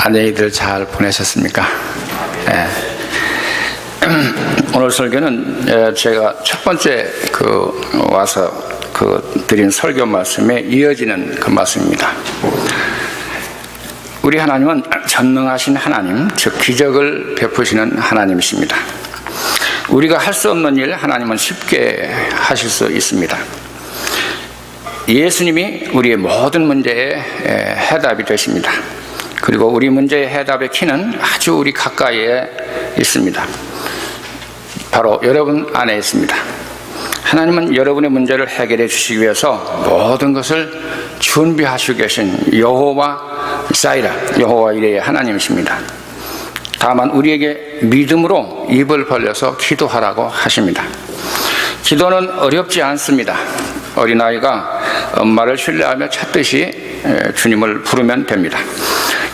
안녕히들 잘 보내셨습니까? 예. 오늘 설교는 제가 첫 번째 와서 드린 설교 말씀에 이어지는 그 말씀입니다. 우리 하나님은 전능하신 하나님, 즉 기적을 베푸시는 하나님이십니다. 우리가 할 수 없는 일 하나님은 쉽게 하실 수 있습니다. 예수님이 우리의 모든 문제의 해답이 되십니다. 그리고 우리 문제의 해답의 키는 아주 우리 가까이에 있습니다. 바로 여러분 안에 있습니다. 하나님은 여러분의 문제를 해결해 주시기 위해서 모든 것을 준비하시고 계신 여호와 사이라, 여호와 이레의 하나님이십니다. 다만 우리에게 믿음으로 입을 벌려서 기도하라고 하십니다. 기도는 어렵지 않습니다. 어린아이가 엄마를 신뢰하며 찾듯이 주님을 부르면 됩니다.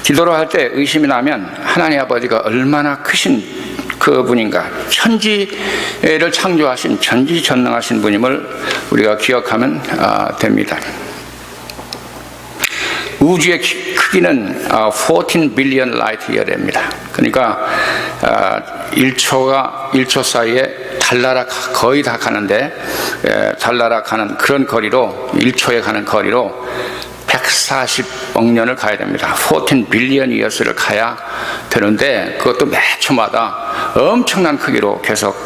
기도를 할 때 의심이 나면 하나님 아버지가 얼마나 크신 그분인가, 천지를 창조하신 전지전능하신 분임을 우리가 기억하면 됩니다. 우주의 크기는 14 빌리언 라이트 이어입니다. 그러니까 1초 사이에 달나라 거의 다 가는데, 달나라 가는 그런 거리로, 1초에 가는 거리로 140억 년을 가야 됩니다. 14 빌리언 이어스를 가야 되는데, 그것도 매 초마다 엄청난 크기로 계속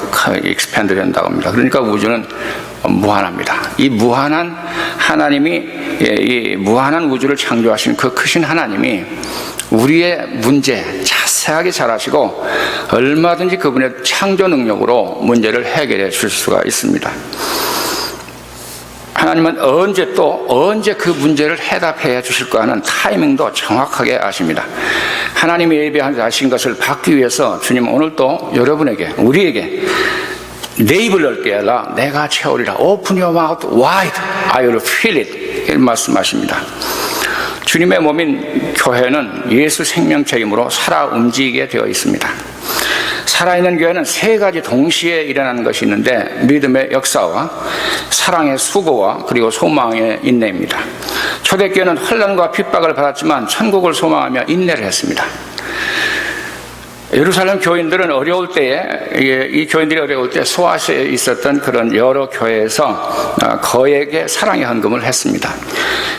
익스팬드 된다고 합니다. 그러니까 우주는 무한합니다. 이 무한한 하나님이, 이 무한한 우주를 창조하신 그 크신 하나님이 우리의 문제 자세하게 잘 아시고 얼마든지 그분의 창조 능력으로 문제를 해결해 줄 수가 있습니다. 하나님은 언제 그 문제를 해답해 주실까 하는 타이밍도 정확하게 아십니다. 하나님이 예비하신 것을 받기 위해서 주님 오늘도 여러분에게, 우리에게 내 입을 넓게 하라, 내가 채우리라. Open your mouth wide, I will fill it. 이렇게 말씀하십니다. 주님의 몸인 교회는 예수 생명체이므로 살아 움직이게 되어 있습니다. 살아있는 교회는 세 가지 동시에 일어나는 것이 있는데, 믿음의 역사와 사랑의 수고와 그리고 소망의 인내입니다. 초대교회는 환난과 핍박을 받았지만 천국을 소망하며 인내를 했습니다. 예루살렘 교인들은 어려울 때에, 이 교인들이 어려울 때 소아시아에 있었던 그런 여러 교회에서 거액의 사랑의 헌금을 했습니다.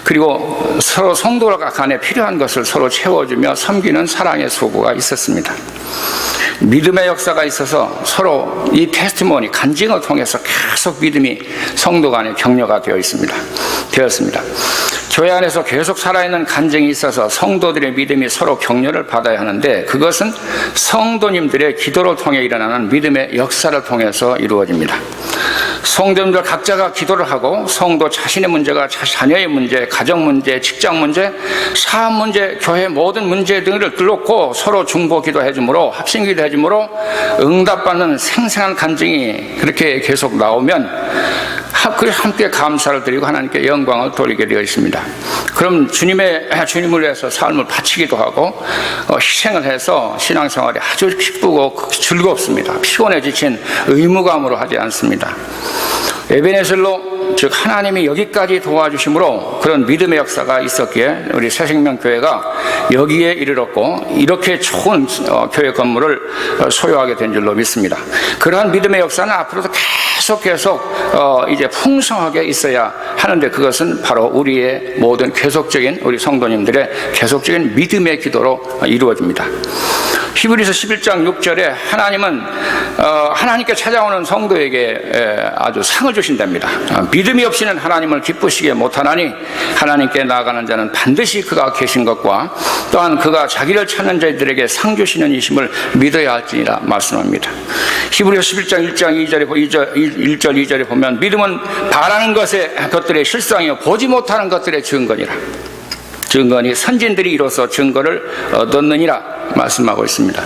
그리고 서로 성도 간에 필요한 것을 서로 채워주며 섬기는 사랑의 수고가 있었습니다. 믿음의 역사가 있어서 서로 이 테스티모니, 간증을 통해서 계속 믿음이 성도 간에 격려가 되었습니다. 교회 안에서 계속 살아있는 간증이 있어서 성도들의 믿음이 서로 격려를 받아야 하는데, 그것은 성도님들의 기도를 통해 일어나는 믿음의 역사를 통해서 이루어집니다. 성도님들 각자가 기도를 하고 성도 자신의 문제가 자녀의 문제, 가정 문제, 직장 문제, 사업 문제, 교회 모든 문제 등을 놓고 서로 중보 기도해 주므로, 합심 기도해 주므로 응답받는 생생한 간증이 그렇게 계속 나오면 함께 감사를 드리고 하나님께 영광을 돌리게 되어 있습니다. 그럼 주님을 위해서 삶을 바치기도 하고 희생을 해서 신앙생활이 아주 기쁘고 즐겁습니다. 피곤해 지친 의무감으로 하지 않습니다. 에베네셀로, 즉 하나님이 여기까지 도와주심으로 그런 믿음의 역사가 있었기에 우리 새생명교회가 여기에 이르렀고 이렇게 좋은 교회 건물을 소유하게 된 줄로 믿습니다. 그러한 믿음의 역사는 앞으로도 계속 이제 풍성하게 있어야 하는데, 그것은 바로 우리의 모든 우리 성도님들의 계속적인 믿음의 기도로 이루어집니다. 히브리서 11장 6절에 하나님은 하나님께 찾아오는 성도에게 아주 상을 주신답니다. 믿음이 없이는 하나님을 기쁘시게 못하나니 하나님께 나아가는 자는 반드시 그가 계신 것과 또한 그가 자기를 찾는 자들에게 상 주시는 이심을 믿어야 할지니라 말씀합니다. 히브리서 11장 1절 2절에 보면 믿음은 바라는 것들의 실상이요 보지 못하는 것들의 증거니라. 증거니 선진들이 이로써 증거를 얻었느니라 말씀하고 있습니다.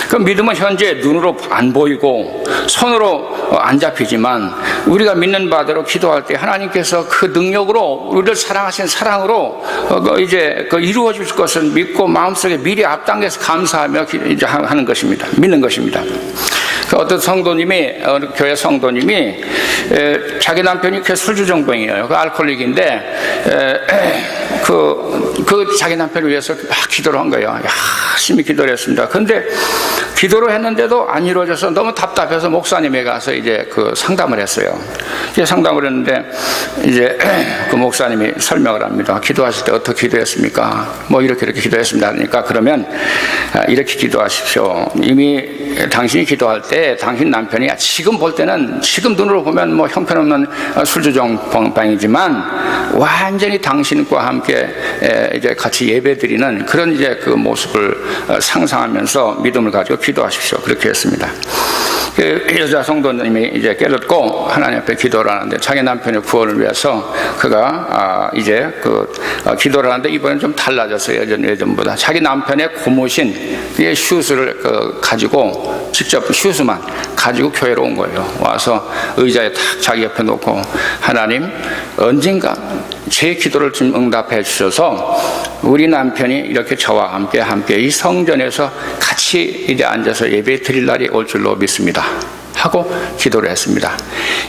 그 믿음은 현재 눈으로 안 보이고 손으로 안 잡히지만 우리가 믿는 바대로 기도할 때 하나님께서 그 능력으로 우리를 사랑하신 사랑으로 이제 이루어 주실 것을 믿고 마음속에 미리 앞당겨서 감사하며 이제 하는 것입니다. 믿는 것입니다. 그 어떤 성도님이, 어느 교회 성도님이, 자기 남편이 그 술주정뱅이에요. 그 알코올릭인데, 그 자기 남편을 위해서 막 기도를 한 거예요. 열심히 기도를 했습니다. 근데 기도를 했는데도 안 이루어져서 너무 답답해서 목사님에 가서 이제 그 상담을 했어요. 이제 상담을 했는데, 이제 그 목사님이 설명을 합니다. 기도하실 때 어떻게 기도했습니까? 뭐 이렇게 기도했습니다. 그러니까 그러면 이렇게 기도하십시오. 이미 당신이 기도할 때 당신 남편이 지금 볼 때는, 지금 눈으로 보면 뭐 형편없는 술주정뱅이지만 완전히 당신과 함께 이제 같이 예배드리는 그런 이제 그 모습을 상상하면서 믿음을 가지고 기도하십시오. 그렇게 했습니다. 그 여자 성도님이 이제 깨닫고 하나님 앞에 기도를 하는데, 자기 남편의 구원을 위해서 그가 이제 기도를 하는데, 이번엔 좀 달라졌어요. 예전보다. 자기 남편의 고무신 슈즈를 가지고, 직접 슈즈만 가지고 교회로 온 거예요. 와서 의자에 탁 자기 옆에 놓고, 하나님, 언젠가 제 기도를 좀 응답해 주셔서 우리 남편이 이렇게 저와 함께 이 성전에서 같이 이제 앉아서 예배 드릴 날이 올 줄로 믿습니다 하고 기도를 했습니다.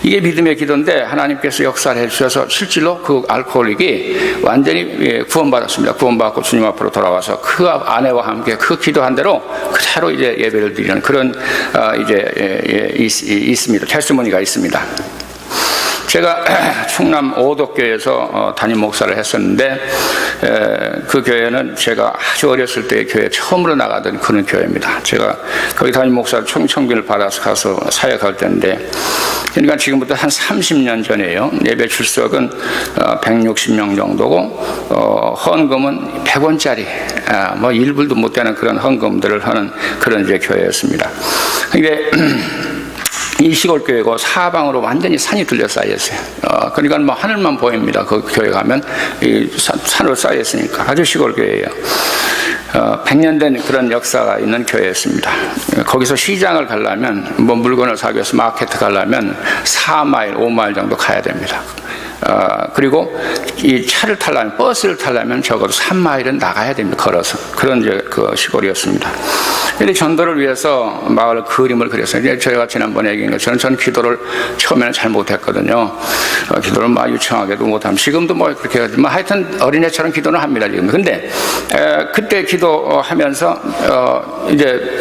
이게 믿음의 기도인데, 하나님께서 역사를 해주셔서 실질로 그 알코올릭이 완전히 구원받았습니다. 구원받고 주님 앞으로 돌아와서 그 아내와 함께 그 기도한 대로 그대로 이제 예배를 드리는 그런 있습니다. 테스티모니가 있습니다. 제가 충남 오덕교에서 담임 목사를 했었는데, 그 교회는 제가 아주 어렸을 때 교회 처음으로 나가던 그런 교회입니다. 제가 거기 담임 목사 청빙을 받아서 가서 사역할 때인데, 그러니까 지금부터 한 30년 전이에요. 예배 출석은 160명 정도고, 헌금은 100원짜리, 뭐 1불도 못 되는 그런 헌금들을 하는 그런 이제 교회였습니다. 근데 이 시골교회고 사방으로 완전히 산이 둘러싸여 있어요. 그러니까 뭐 하늘만 보입니다. 그 교회 가면 이 산으로 쌓여 있으니까 아주 시골교회예요. 100년 된 그런 역사가 있는 교회였습니다. 거기서 시장을 가려면, 뭐 물건을 사기 위해서 마켓 가려면 4마일, 5마일 정도 가야 됩니다. 그리고 이 차를 타려면, 버스를 타려면 적어도 3마일은 나가야 됩니다. 걸어서. 그런 이제 그 시골이었습니다. 근데 전도를 위해서 마을 그림을 그렸어요. 저희가 지난번에 얘기한 것처럼 저는 기도를 처음에는 잘 못했거든요. 기도를 막 유창하게도 못하면, 지금도 뭐 그렇게 하지만 하여튼 어린애처럼 기도는 합니다, 지금. 근데 그때 기도하면서 이제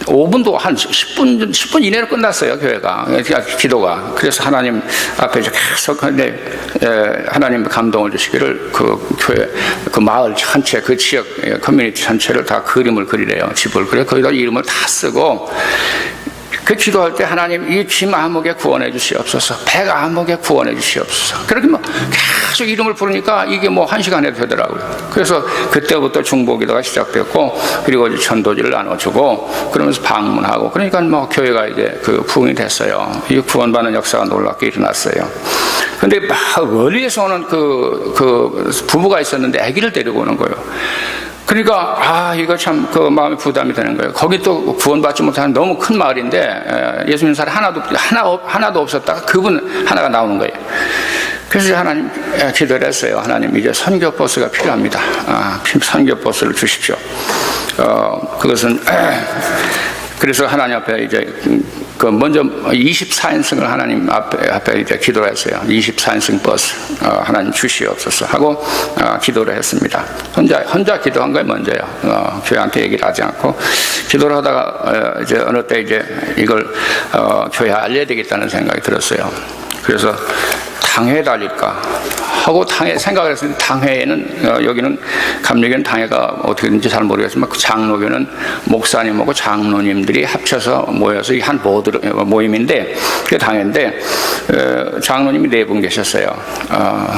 5분도 한 10분 이내로 끝났어요, 교회가. 기도가. 그래서 하나님 앞에 계속, 하나님 감동을 주시기를 그 교회, 그 마을 전체, 그 지역 커뮤니티 전체를 다 그림을 그리래요. 집을. 그래, 거기다 이름을 다 쓰고, 그 기도할 때 하나님 이 쥐 아무개 구원해 주시옵소서, 백 아무개 구원해 주시옵소서. 그렇게 뭐 계속 이름을 부르니까 이게 뭐 1시간에 되더라고요. 그래서 그때부터 중보기도가 시작됐고, 그리고 이제 전도지를 나눠주고, 그러면서 방문하고, 그러니까 뭐 교회가 이제 그 부흥이 됐어요. 이 구원받는 역사가 놀랍게 일어났어요. 근데 막 멀리에서 오는 그 부부가 있었는데 아기를 데리고 오는 거예요. 그러니까 이거 참 그 마음이 부담이 되는 거예요. 거기 또 구원받지 못하는 너무 큰 마을인데 예수 믿는 사람 하나도 없었다가 그분 하나가 나오는 거예요. 그래서 하나님 기도를 했어요. 하나님, 이제 선교 버스가 필요합니다. 선교 버스를 주십시오. 그것은 그래서 하나님 앞에 이제 먼저 24인승을 하나님 앞에 이제 기도를 했어요. 24인승 버스 하나님 주시옵소서 하고 기도를 했습니다. 혼자 기도한 거예요, 먼저요. 교회한테 얘기를 하지 않고 기도를 하다가 이제 어느 때 이제 이걸 교회에 알려야 되겠다는 생각이 들었어요. 그래서 당회에 달릴까 하고 생각을 했는데, 당회에는 여기는 감리교는 당회가 어떻게 되는지 잘 모르겠지만 그 장로교는 목사님하고 장로님들이 합쳐서 모여서 한 모임인데, 그 당회인데 장로님이 4분 계셨어요.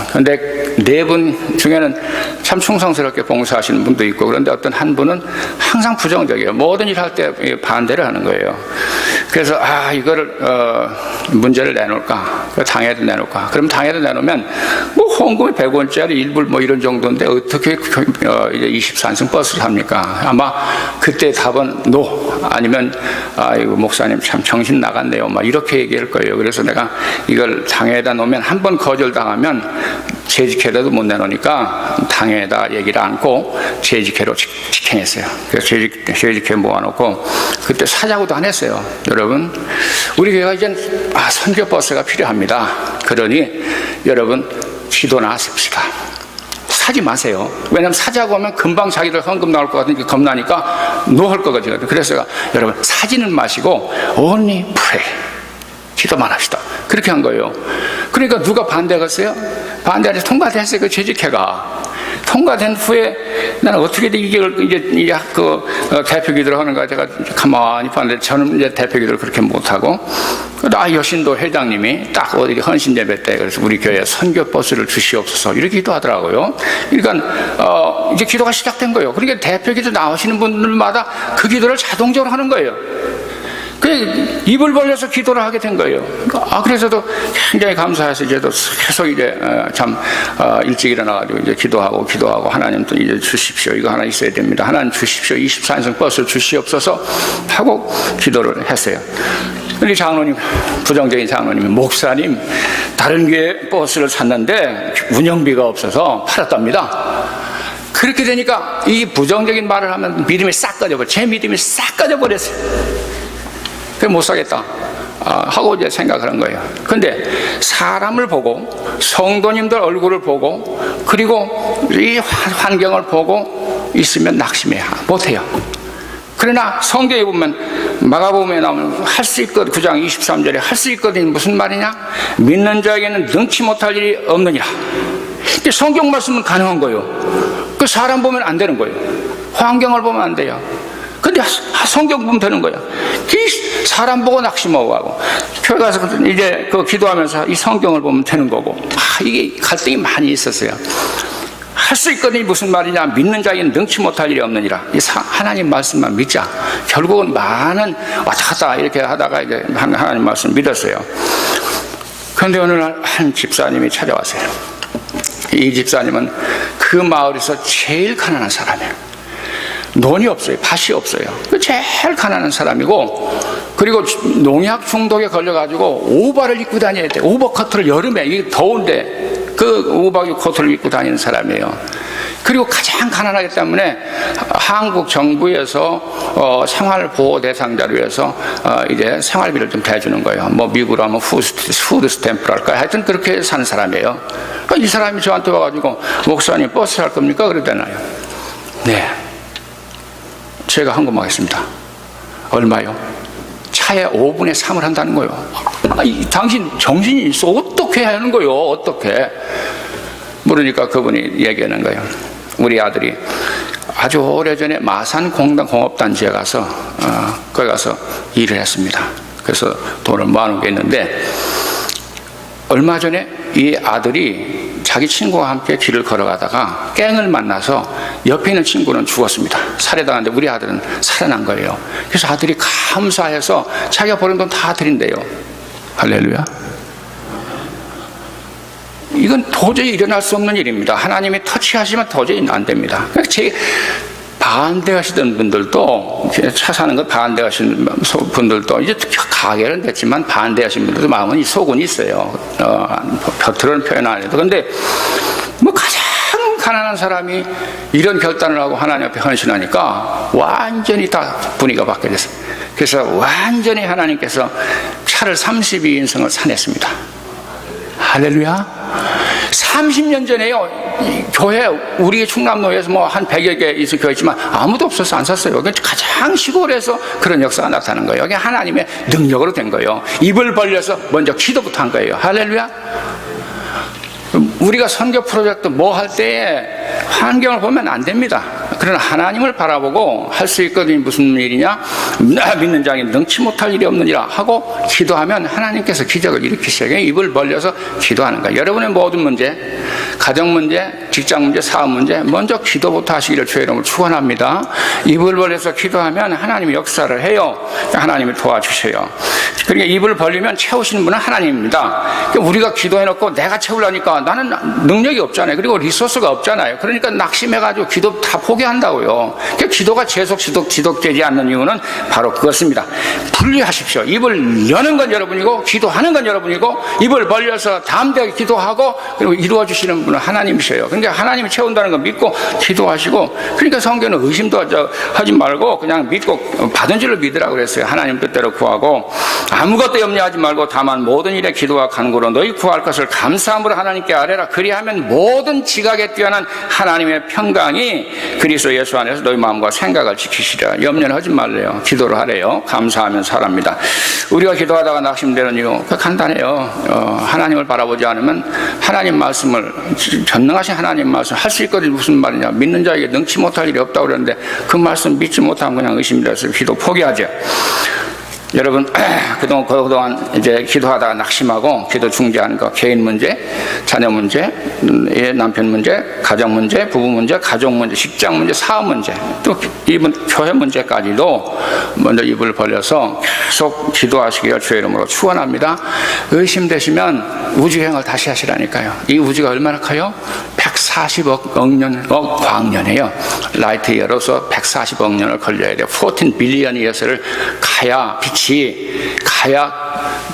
그런데 4분 중에는 참 충성스럽게 봉사하시는 분도 있고, 그런데 어떤 한 분은 항상 부정적이에요. 모든 일 할 때 반대를 하는 거예요. 그래서 이거를 문제를 내놓을까, 당회도 내놓을까. 그럼 당회도 내놓으면 뭐 헌금이 100원짜리 1불 뭐 이런 정도인데 어떻게 이제 24인승 버스를 합니까? 아마 그때 답은 노, 아니면 이거 목사님 참 정신 나갔네요, 막 이렇게 얘기할 거예요. 그래서 내가 이걸 당회에다 놓으면 한 번 거절당하면 재직회라도 못 내놓으니까 당에다 얘기를 안고 재직회로 직행했어요. 그래서 재직회 모아놓고 그때 사자고도 안 했어요. 여러분, 우리 교회가 이제 선교버스가 필요합니다. 그러니 여러분 기도나 하십시다. 사지 마세요. 왜냐하면 사자고 하면 금방 자기들 헌금 나올 것 같으니까 겁나니까 노할 거거든요. 그래서 제가 여러분 사지는 마시고 only pray, 기도만 합시다. 그렇게 한 거예요. 그러니까 누가 반대했어요? 반대해서 통과됐어요. 그 재직회가 통과된 후에 나는 어떻게든 이걸 이제 그 대표 기도를 하는가 제가 가만히 봤는데 저는 이제 대표 기도를 그렇게 못하고 여신도 회장님이 딱 어디 헌신 예배 때 그래서 우리 교회에 선교 버스를 주시옵소서 이렇게 기도하더라고요. 그러니까 이제 기도가 시작된 거예요. 그러니까 대표 기도 나오시는 분들마다 그 기도를 자동적으로 하는 거예요. 그 입을 벌려서 기도를 하게 된 거예요. 그래서도 굉장히 감사해서 이제도 계속 이제 참 일찍 일어나가지고 이제 기도하고 하나님 또 이제 주십시오. 이거 하나 있어야 됩니다. 하나님 주십시오. 24인승 버스를 주시옵소서 하고 기도를 했어요. 우리 장로님, 부정적인 장로님이 목사님 다른 교회 버스를 샀는데 운영비가 없어서 팔았답니다. 그렇게 되니까 이 부정적인 말을 하면 믿음이 싹 꺼져버려. 제 믿음이 싹 꺼져버렸어요. 그래 못 사겠다 하고 이제 생각하는 거예요. 근데 사람을 보고 성도님들 얼굴을 보고 그리고 이 환경을 보고 있으면 낙심해야 못해요. 그러나 성경에 보면 마가복음에 나오면 할 수 있거든 9장 23절에 할 수 있거든 무슨 말이냐? 믿는 자에게는 능치 못할 일이 없느니라. 성경 말씀은 가능한 거예요. 그 사람 보면 안 되는 거예요. 환경을 보면 안 돼요. 근데 성경 보면 되는 거예요. 사람 보고 낙심하고 하고 교회 가서 이제 그 기도하면서 이 성경을 보면 되는 거고 이게 갈등이 많이 있었어요. 할 수 있거든요. 무슨 말이냐? 믿는 자에게는 능치 못할 일이 없느니라. 하나님 말씀만 믿자. 결국은 많은 왔다 갔다 이렇게 하다가 이제 하나님 말씀 믿었어요. 그런데 어느 날 한 집사님이 찾아왔어요. 이 집사님은 그 마을에서 제일 가난한 사람이에요. 돈이 없어요. 밭이 없어요. 제일 가난한 사람이고 그리고 농약 중독에 걸려가지고 오버를 입고 다녀야 돼. 오버커트를 여름에 이게 더운데 그 오버커트를 입고 다니는 사람이에요. 그리고 가장 가난하기 때문에 한국 정부에서 생활보호 대상자로 해서 이제 생활비를 좀 대주는 거예요. 뭐 미국으로 하면 푸드 스탬프랄까 하여튼 그렇게 사는 사람이에요. 이 사람이 저한테 와가지고 목사님 버스 살 겁니까? 그러잖아요. 네. 제가 헌금하겠습니다. 얼마요? 차에 5분의 3을 한다는 거예요. 당신 정신이 있어. 어떻게 하는 거예요? 어떻게? 모르니까 그분이 얘기하는 거예요. 우리 아들이 아주 오래전에 마산 공업단지에 가서 거기 가서 일을 했습니다. 그래서 돈을 모아놓은 게 있는데 얼마 전에 이 아들이 자기 친구와 함께 길을 걸어가다가 갱을 만나서 옆에 있는 친구는 죽었습니다. 살해당하는데 우리 아들은 살아난 거예요. 그래서 아들이 감사해서 자기가 버는 돈 다 드린대요. 할렐루야. 이건 도저히 일어날 수 없는 일입니다. 하나님이 터치하시면 도저히 안 됩니다. 제 반대하시던 분들도 차 사는 거 반대하시는 분들도 이제 가게는 됐지만 반대하시는 분들도 마음은 속은 있어요. 겉으로는 표현 안 해도. 근데 뭐 가장 가난한 사람이 이런 결단을 하고 하나님 앞에 헌신하니까 완전히 다 분위기가 바뀌었어요. 그래서 완전히 하나님께서 차를 32인승을 사냈습니다. 할렐루야. 30년 전에요, 교회, 우리 충남로에서 뭐 한 100여 개 있을 교회지만 아무도 없어서 안 샀어요. 가장 시골에서 그런 역사가 나타나는 거예요. 이게 하나님의 능력으로 된 거예요. 입을 벌려서 먼저 기도부터 한 거예요. 할렐루야. 우리가 선교 프로젝트 뭐 할 때에 환경을 보면 안 됩니다. 그러나 하나님을 바라보고 할 수 있거든요. 무슨 일이냐? 믿는 자에게 능치 못할 일이 없느니라 하고 기도하면 하나님께서 기적을 일으키셔요. 입을 벌려서 기도하는 거예요. 여러분의 모든 문제, 가정 문제, 직장 문제, 사업 문제 먼저 기도부터 하시기를 주의 이름으로 축원합니다. 입을 벌려서 기도하면 하나님이 역사를 해요. 하나님이 도와주셔요. 그러니까 입을 벌리면 채우시는 분은 하나님입니다. 그러니까 우리가 기도해놓고 내가 채우려니까 나는 능력이 없잖아요. 그리고 리소스가 없잖아요. 그러니까 낙심해가지고 기도 다 포기한다고요. 그러니까 기도가 지속되지 않는 이유는 바로 그것입니다. 분리하십시오. 입을 여는 건 여러분이고 기도하는 건 여러분이고 입을 벌려서 담대하게 기도하고 그리고 이루어주시는 분은 하나님이셔요. 그러니까 하나님이 채운다는 거 믿고 기도하시고, 그러니까 성경은 의심도 하지 말고 그냥 믿고 받은 줄로 믿으라고 그랬어요. 하나님 뜻대로 구하고 아무것도 염려하지 말고 다만 모든 일에 기도와 간구로 너희 구할 것을 감사함으로 하나님께 아뢰라. 그리하면 모든 지각에 뛰어난 하나님의 평강이 그리스도 예수 안에서 너희 마음과 생각을 지키시리라. 염려는 하지 말래요. 기도를 하래요. 감사하면 살합니다. 우리가 기도하다가 낙심되는 이유 간단해요. 하나님을 바라보지 않으면 하나님 말씀을, 전능하신 하나님 말씀 할 수 있거든요. 무슨 말이냐, 믿는 자에게 능치 못할 일이 없다고 그러는데 그 말씀 믿지 못하면 그냥 의심돼서 기도 포기하죠. 여러분, 그동안 이제 기도하다가 낙심하고 기도 중지하는 거, 개인 문제, 자녀 문제, 남편 문제, 가정 문제, 부부 문제, 가족 문제, 직장 문제, 사업 문제, 또 이번 교회 문제까지도 먼저 입을 벌려서 계속 기도하시기를 주의 이름으로 축원합니다. 의심되시면 우주여행을 다시 하시라니까요. 이 우주가 얼마나 커요? 140억 광년이에요. 라이트 이어로서 140억 년을 걸려야 돼요. 14 빌리언 이어스를 가야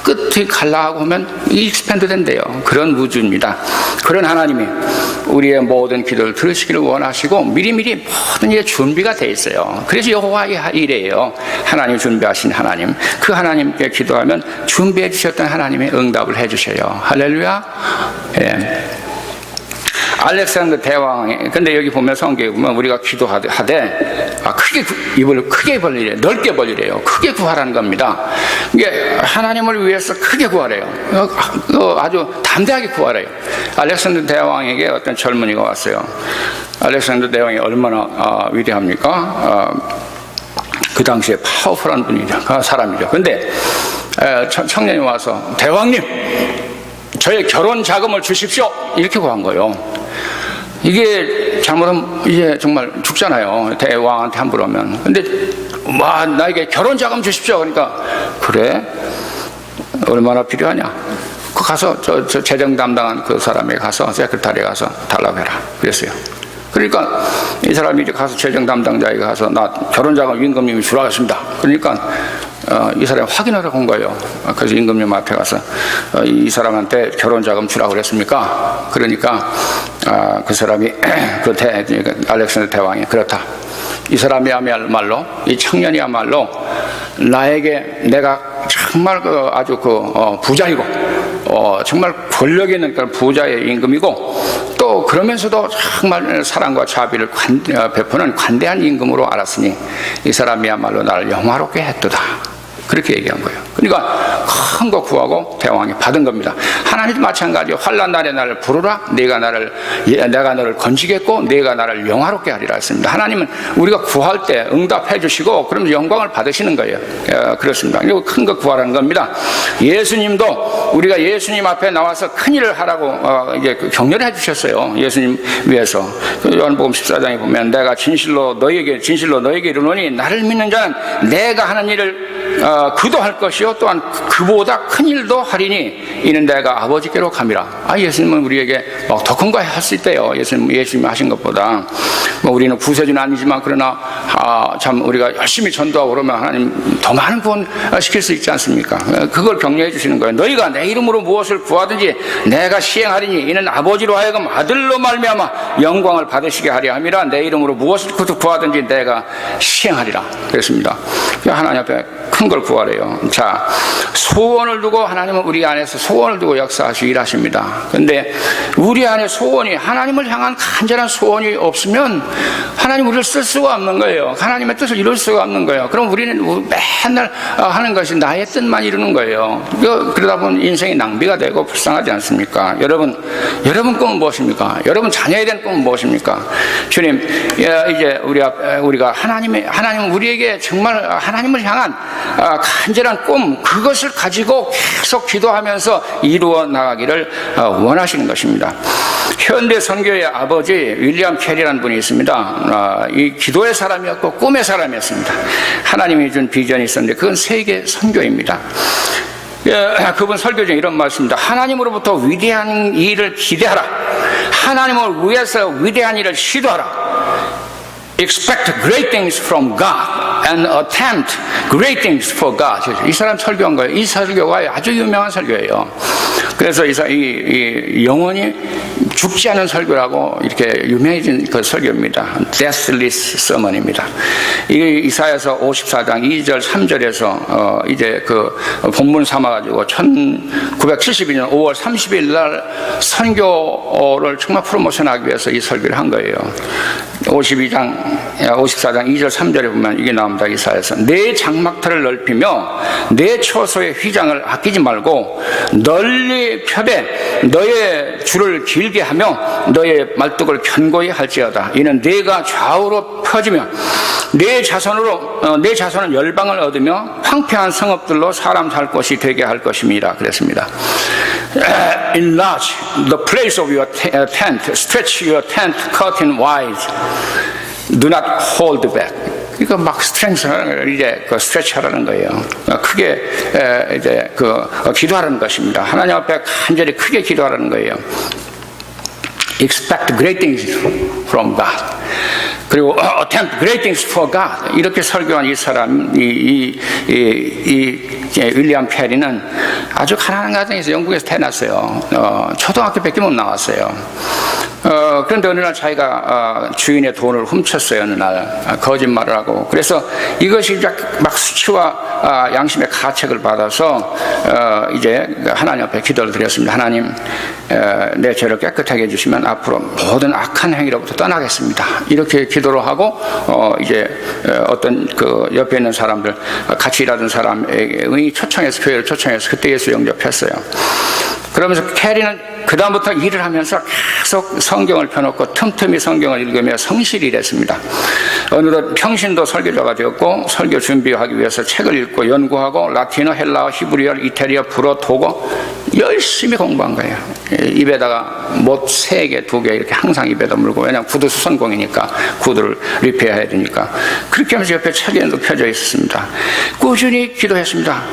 끝이 갈라하고 하면 익스팬드 된대요. 그런 우주입니다. 그런 하나님이 우리의 모든 기도를 들으시기를 원하시고 미리미리 모든 일에 준비가 돼 있어요. 그래서 여호와의 일이에요. 하나님 준비하신 하나님, 그 하나님께 기도하면 준비해 주셨던 하나님의 응답을 해 주셔요. 할렐루야. 예. 알렉산더 대왕이, 근데 여기 보면 성경에 보면 우리가 기도하되 크게 입을 크게 벌리래요. 넓게 벌리래요. 크게 구하라는 겁니다. 이게 하나님을 위해서 크게 구하래요. 아주 담대하게 구하래요. 알렉산더 대왕에게 어떤 젊은이가 왔어요. 알렉산더 대왕이 얼마나 위대합니까? 그 당시에 파워풀한 분이죠. 사람이죠. 근데 청년이 와서 대왕님, 저의 결혼 자금을 주십시오. 이렇게 구한 거예요. 이게 잘못하면 이제 정말 죽잖아요. 대왕한테 함부로 하면. 근데 나에게 결혼 자금 주십시오. 그러니까 그래? 얼마나 필요하냐? 가서 저 재정 담당한 그 사람에 가서 세크레타리에 가서 달라고 해라. 그랬어요. 그러니까 이 사람이 이제 가서 재정 담당자에게 가서 나 결혼 자금 임금님이 주라고 했습니다. 그러니까 이 사람이 확인하라고 한 거예요. 그래서 임금님 앞에 가서 이 사람한테 결혼 자금 주라고 그랬습니까? 그러니까 그 사람이 알렉산더 대왕이 그렇다. 이 사람이야말로, 이 청년이야말로 나에게 내가 정말 아주 부자이고 정말 권력 있는 그런 부자의 임금이고 또 그러면서도 정말 사랑과 자비를 베푸는 관대한 임금으로 알았으니 이 사람이야말로 나를 영화롭게 했도다. 그렇게 얘기한 거예요. 그러니까 큰 거 구하고 대왕이 받은 겁니다. 하나님도 마찬가지요. 환난 날에 나를 부르라. 내가 너를 건지겠고 내가 나를 영화롭게 하리라 했습니다. 하나님은 우리가 구할 때 응답해 주시고 그럼 영광을 받으시는 거예요. 그렇습니다. 이거 큰 거 구하라는 겁니다. 예수님도 우리가 예수님 앞에 나와서 큰 일을 하라고 이제 격려를 해 주셨어요. 예수님 위해서. 요한복음 14장에 보면 내가 진실로 너에게 이르노니 나를 믿는 자는 내가 하는 일을 그도 할 것이요 또한 그보다 큰 일도 하리니 이는 내가 아버지께로 감이라. 예수님은 우리에게 더 큰 거 할 수 있대요. 예수님이 하신 것보다. 우리는 구세주는 아니지만 그러나 참 우리가 열심히 전도하고 그러면 하나님 더 많은 구원 시킬 수 있지 않습니까? 그걸 격려해 주시는 거예요. 너희가 내 이름으로 무엇을 구하든지 내가 시행하리니 이는 아버지로 하여금 아들로 말미암아 영광을 받으시게 하려 함이라. 내 이름으로 무엇을 구하든지 내가 시행하리라. 그랬습니다. 하나님 앞에 큰 걸 구하래요. 자, 소원을 두고 하나님은 우리 안에서 소원을 두고 역사하시고 일하십니다. 근데 우리 안에 소원이, 하나님을 향한 간절한 소원이 없으면 하나님 우리를 쓸 수가 없는 거예요. 하나님의 뜻을 이룰 수가 없는 거예요. 그럼 우리는 맨날 하는 것이 나의 뜻만 이루는 거예요. 그러다 보면 인생이 낭비가 되고 불쌍하지 않습니까? 여러분 꿈은 무엇입니까? 여러분 자녀에 대한 꿈은 무엇입니까? 주님, 이제 우리가 하나님은 우리에게 정말 하나님을 향한 간절한 꿈, 그것을 가지고 계속 기도하면서 이루어 나가기를 원하시는 것입니다. 현대 선교의 아버지 윌리엄 캐리라는 분이 있습니다. 이 기도의 사람이었고 꿈의 사람이었습니다. 하나님이 준 비전이 있었는데 그건 세계 선교입니다. 그분 설교 중에 이런 말씀입니다. 하나님으로부터 위대한 일을 기대하라. 하나님을 위해서 위대한 일을 시도하라. Expect great things from God and attempt great things for God. 이 사람 설교한 거예요. 이 설교가 아주 유명한 설교예요. 그래서 이 영혼이 죽지 않은 설교라고 이렇게 유명해진 그 설교입니다. Deathless Sermon입니다. 이게 이사야서 54장 2절 3절에서 이제 그 본문 삼아가지고 1972년 5월 30일 날 선교를 정말 프로모션하기 위해서 이 설교를 한 거예요. 54장 2절 3절에 보면 이게 나옵니다. 이사야서 내 장막터를 넓히며 내 처소의 휘장을 아끼지 말고 널리 펴되 너의 줄을 길게 하며 너의 말뚝을 견고히 할지어다. 이는 네가 좌우로 펴지며 내 자손은 열방을 얻으며 황폐한 성읍들로 사람 살 곳이 되게 할 것임이라 그랬습니다. Enlarge the place of your tent, stretch your tent curtain wide, do not hold back. 이거 막 스트렝스하는 이제 그 스트레치하라는 거예요. 크게 이제 그 기도하라는 것입니다. 하나님 앞에 간절히 크게 기도하라는 거예요. Expect great things from God. 그리고 attempt great things for God. 이렇게 설교한 이 사람, 윌리엄 캐리는 아주 가난한 가정에서 영국에서 태어났어요. 초등학교밖에 못 나왔어요. 그런데 어느 날 자기가 주인의 돈을 훔쳤어요. 어느 날 거짓말을 하고. 그래서 이것이 막 수치와 양심의 가책을 받아서 이제 하나님 앞에 기도를 드렸습니다. 하나님, 내 죄를 깨끗하게 해주시면 앞으로 모든 악한 행위로부터 떠나겠습니다. 이렇게 기도를 하고 이제 어떤 그 옆에 있는 사람들, 같이 일하던 사람에게 초청해서, 교회를 초청해서 그때 예수 영접했어요. 그러면서 캐리는 그 다음부터 일을 하면서 계속 성경을 펴놓고 틈틈이 성경을 읽으며 성실히 일했습니다. 어느덧 평신도 설교자가 되었고, 설교 준비하기 위해서 책을 읽고 연구하고 라틴어, 헬라어, 히브리어, 이태리어, 불어, 독어 열심히 공부한 거예요. 입에다가 못 3개, 2개 이렇게 항상 입에다 물고, 왜냐하면 구두 수선공이니까 구두를 리페어해야 되니까. 그렇게 하면서 옆에 책에도 펴져 있었습니다. 꾸준히 기도했습니다.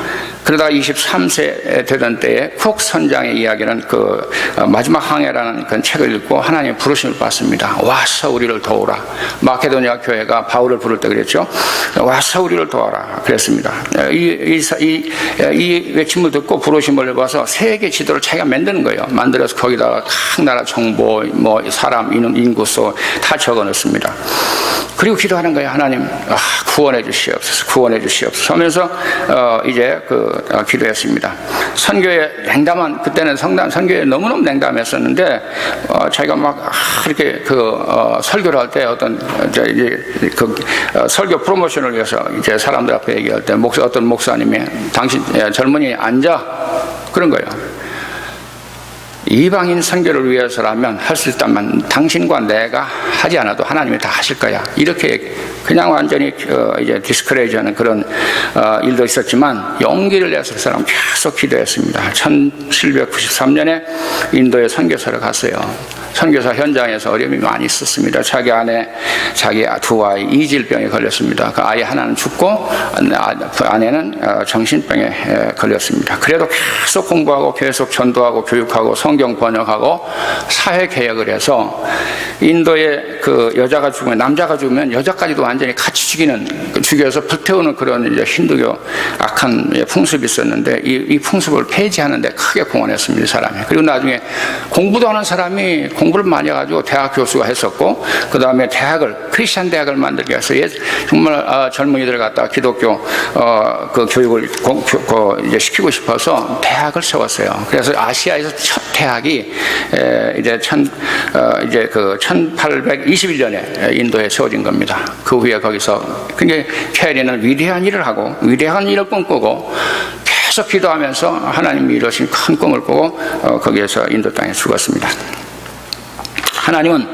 그러다가 23세 되던 때에 쿡 선장의 이야기는 그 마지막 항해라는 그 책을 읽고 하나님의 부르심을 받습니다. 와서 우리를 도우라. 마케도니아 교회가 바울을 부를 때 그랬죠. 와서 우리를 도와라 그랬습니다. 이 외침을 듣고 부르심을 받아서 세계 지도를 자기가 만드는 거예요. 만들어서 거기다가 각 나라 정보, 뭐 사람, 인구수 다 적어놓습니다. 그리고 기도하는 거예요. 하나님, 구원해 주시옵소서, 구원해 주시옵소서 하면서 이제 기도했습니다. 선교에 냉담한, 그때는 선교에 너무너무 냉담했었는데 자기가 막 이렇게 설교를 할 때 어떤 설교 프로모션을 위해서 이제 사람들 앞에 얘기할 때 어떤 목사님이 당신 젊은이 앉아 그런 거예요. 이방인 선교를 위해서라면 할 수 있다면 당신과 내가 하지 않아도 하나님이 다 하실 거야. 이렇게 그냥 완전히 이제 디스커레이지하는 그런 일도 있었지만 용기를 내서 그 사람 계속 기도했습니다. 1793년에 인도에 선교사를 갔어요. 선교사 현장에서 어려움이 많이 있었습니다. 자기 두 아이 이질병에 걸렸습니다. 그 아이 하나는 죽고 아내는 정신병에 걸렸습니다. 그래도 계속 공부하고 계속 전도하고 교육하고 성경 번역하고 사회 개혁을 해서 인도에 그 여자가 죽으면, 남자가 죽으면 여자까지도 완전히 같이 죽여서 불태우는 그런 이제 힌두교 악한 풍습이 있었는데 이 풍습을 폐지하는데 크게 공헌했습니다. 이 사람이. 그리고 나중에 공부도 하는 사람이 공부를 많이 해가지고 대학 교수가 했었고, 그 다음에 크리스찬 대학을 만들기 위해서 정말 젊은이들 갖다가 기독교 그 교육을 이제 시키고 싶어서 대학을 세웠어요. 그래서 아시아에서 첫 대학이 이제 1821년에 인도에 세워진 겁니다. 그 후에 거기서 굉장히 캐리는 위대한 일을 하고 위대한 일을 꿈꾸고 계속 기도하면서 하나님이 이루신 큰 꿈을 꾸고 거기에서 인도 땅에 죽었습니다. 하나님은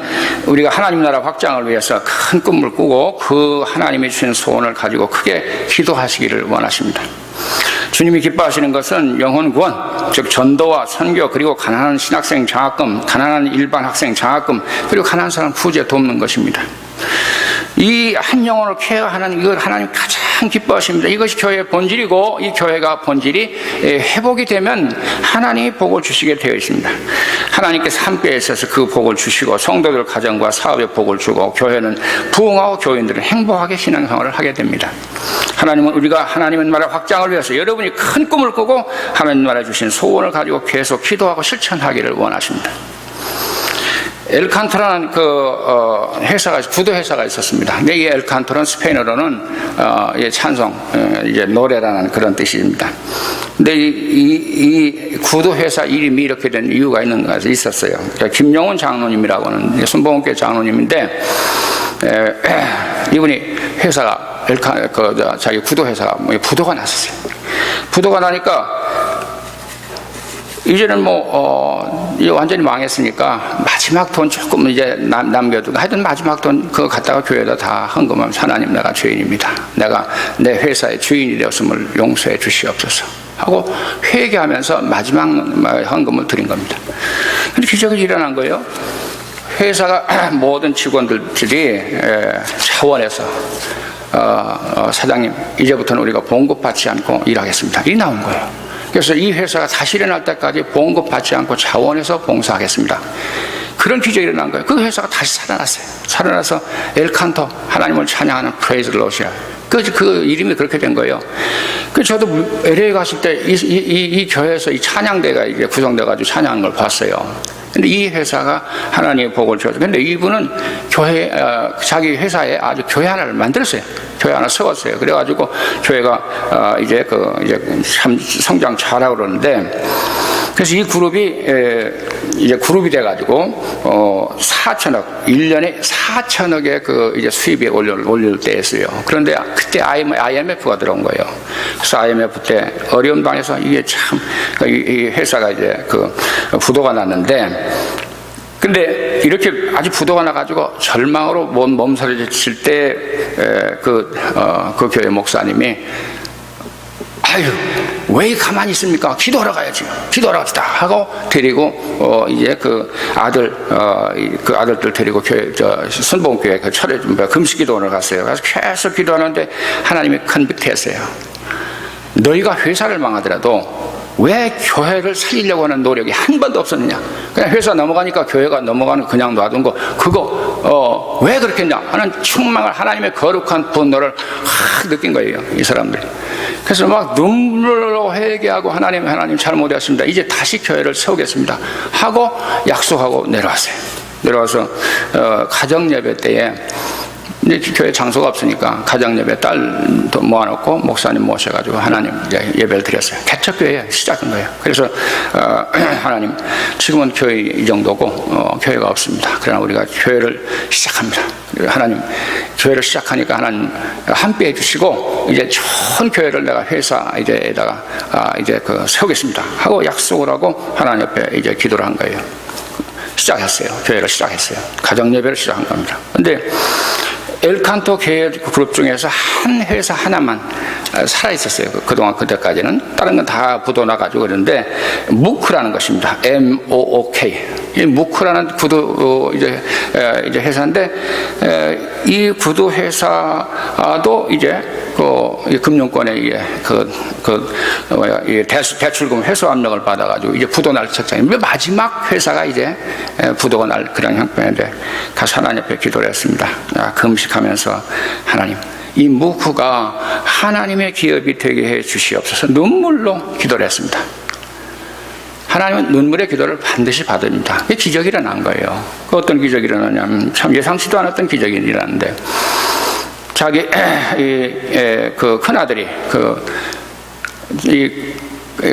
우리가 하나님 나라 확장을 위해서 큰 꿈을 꾸고 그 하나님이 주신 소원을 가지고 크게 기도하시기를 원하십니다. 주님이 기뻐하시는 것은 영혼 구원, 즉 전도와 선교, 그리고 가난한 신학생 장학금, 가난한 일반 학생 장학금, 그리고 가난한 사람 구제 돕는 것입니다. 이 한 영혼을 케어하는 이걸 하나님 가장 기뻐하십니다. 이것이 교회의 본질이고, 이 교회가 본질이 회복이 되면 하나님이 복을 주시게 되어 있습니다. 하나님께서 함께 있어서 그 복을 주시고 성도들 가정과 사업에 복을 주고 교회는 부흥하고 교인들은 행복하게 신앙생활을 하게 됩니다. 하나님은 우리가 하나님의 나라 확장을 위해서 여러분이 큰 꿈을 꾸고 하나님 나라 주신 소원을 가지고 계속 기도하고 실천하기를 원하십니다. 엘칸토라는 회사가, 구두 회사가 있었습니다. 근데 이 엘칸토는 스페인어로는 찬송, 이제 노래라는 그런 뜻입니다. 근데 이 구두 회사 이름이 이렇게 된 이유가 있었어요. 그러니까 김용훈 장로님이라고 하는 순복음교회 장로님인데, 이분이 회사가 자기 구두 회사가 부도가 났었어요. 부도가 나니까 이제는 이제 완전히 망했으니까 마지막 돈 조금 이제 남겨두고, 하여튼 마지막 돈 그거 갖다가 교회에다 다 헌금하면, 하나님 내가 죄인입니다. 내가 내 회사의 주인이 되었음을 용서해 주시옵소서 하고 회개하면서 마지막 헌금을 드린 겁니다. 근데 기적이 일어난 거예요. 회사가 모든 직원들이 차원에서 사장님, 이제부터는 우리가 봉급받지 않고 일하겠습니다, 이 나온 거예요. 그래서 이 회사가 다시 일어날 때까지 봉급받지 않고 자원해서 봉사하겠습니다. 그런 기적이 일어난 거예요. 그 회사가 다시 살아났어요. 살아나서 엘칸토, 하나님을 찬양하는 프레이즈 롯이야. 그 이름이 그렇게 된 거예요. 저도 LA 갔을 때 이 교회에서 이 찬양대가 이제 구성돼가지고 찬양하는 걸 봤어요. 근데 이 회사가 하나님의 복을 주었어요. 근데 이분은 자기 회사에 아주 교회 하나를 만들었어요. 교회 하나 세웠어요. 그래가지고 교회가 이제 참 성장 잘하고 그러는데, 그래서 이 그룹이 이제 그룹이 돼가지고 4천억, 1년에 4천억의 이제 수입이 올릴 때였어요. 그런데 그때 IMF가 들어온 거예요. 그래서 IMF 때 어려운 방에서 이게 참 이 회사가 이제 부도가 났는데, 근데 이렇게 아주 부도가 나가지고 절망으로 몸서리칠 때 그 교회 목사님이, 아유, 왜 가만히 있습니까? 기도하러 가야지. 기도하러 갑시다 하고 데리고 이제 아들들 데리고 교회 순복음교회 철회 금식기도원을 갔어요. 그래서 계속 기도하는데 하나님이 컨빅트했어요. 너희가 회사를 망하더라도 왜 교회를 살리려고 하는 노력이 한 번도 없었느냐? 그냥 회사 넘어가니까 교회가 넘어가는 그냥 놔둔 거, 그거 왜 그렇겠냐 하는 충만한 하나님의 거룩한 분노를 확 느낀 거예요, 이 사람들이. 그래서 막 눈물로 회개하고 하나님 잘못했습니다, 이제 다시 교회를 세우겠습니다 하고 약속하고 내려왔어요. 내려와서 가정 예배 때에 이제 교회 장소가 없으니까 가정 예배 딸도 모아놓고 목사님 모셔가지고 하나님 예배를 드렸어요. 개척교회 시작한 거예요. 그래서 하나님, 지금은 교회 이 정도고 교회가 없습니다. 그러나 우리가 교회를 시작합니다. 하나님, 교회를 시작하니까 하나님 함께 해주시고 이제 좋은 교회를 내가 회사에다가 이제 세우겠습니다 하고 약속을 하고 하나님 옆에 이제 기도를 한 거예요. 시작했어요. 교회를 시작했어요. 가정 예배를 시작한 겁니다. 근데 엘칸토 교회 그룹 중에서 한 회사 하나만 살아 있었어요. 그동안 그때까지는 다른 건 다 부도 나가지고 그러는데, 무크라는 것입니다. MOOK. 이 무크라는 구두 이제 회사인데, 이 구두 회사도 이제 금융권의 대출금 회수 압력을 받아가지고 이제 부도 날 책장인데, 마지막 회사가 이제 부도가 날 그런 형편인데 가서 하나님 앞에 기도를 했습니다. 금식하면서, 하나님, 이 무크가 하나님의 기업이 되게 해 주시옵소서 눈물로 기도를 했습니다. 하나님은 눈물의 기도를 반드시 받습니다. 기적이 일어난 거예요. 어떤 기적이 일어나냐면 참 예상치도 않았던 기적이 일어났는데, 자기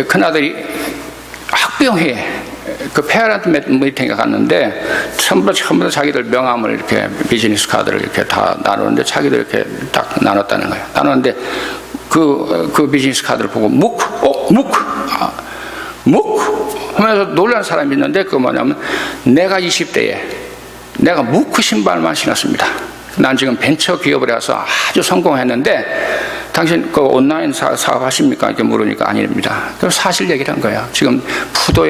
큰아들이 학병회에 페어런트 미팅에 갔는데 전부 다 자기들 명함을 이렇게 비즈니스 카드를 이렇게 다 나누는데 자기들 이렇게 딱 나눴다는 거예요. 나눴는데 그 비즈니스 카드를 보고 무크 하면서 놀란 사람이 있는데, 그거 뭐냐면, 내가 20대에 내가 무크 신발만 신었습니다. 난 지금 벤처 기업을 해서 아주 성공했는데 당신 온라인 사업 하십니까? 이렇게 물으니까 아닙니다. 그럼 사실 얘기를 한 거예요. 지금 부도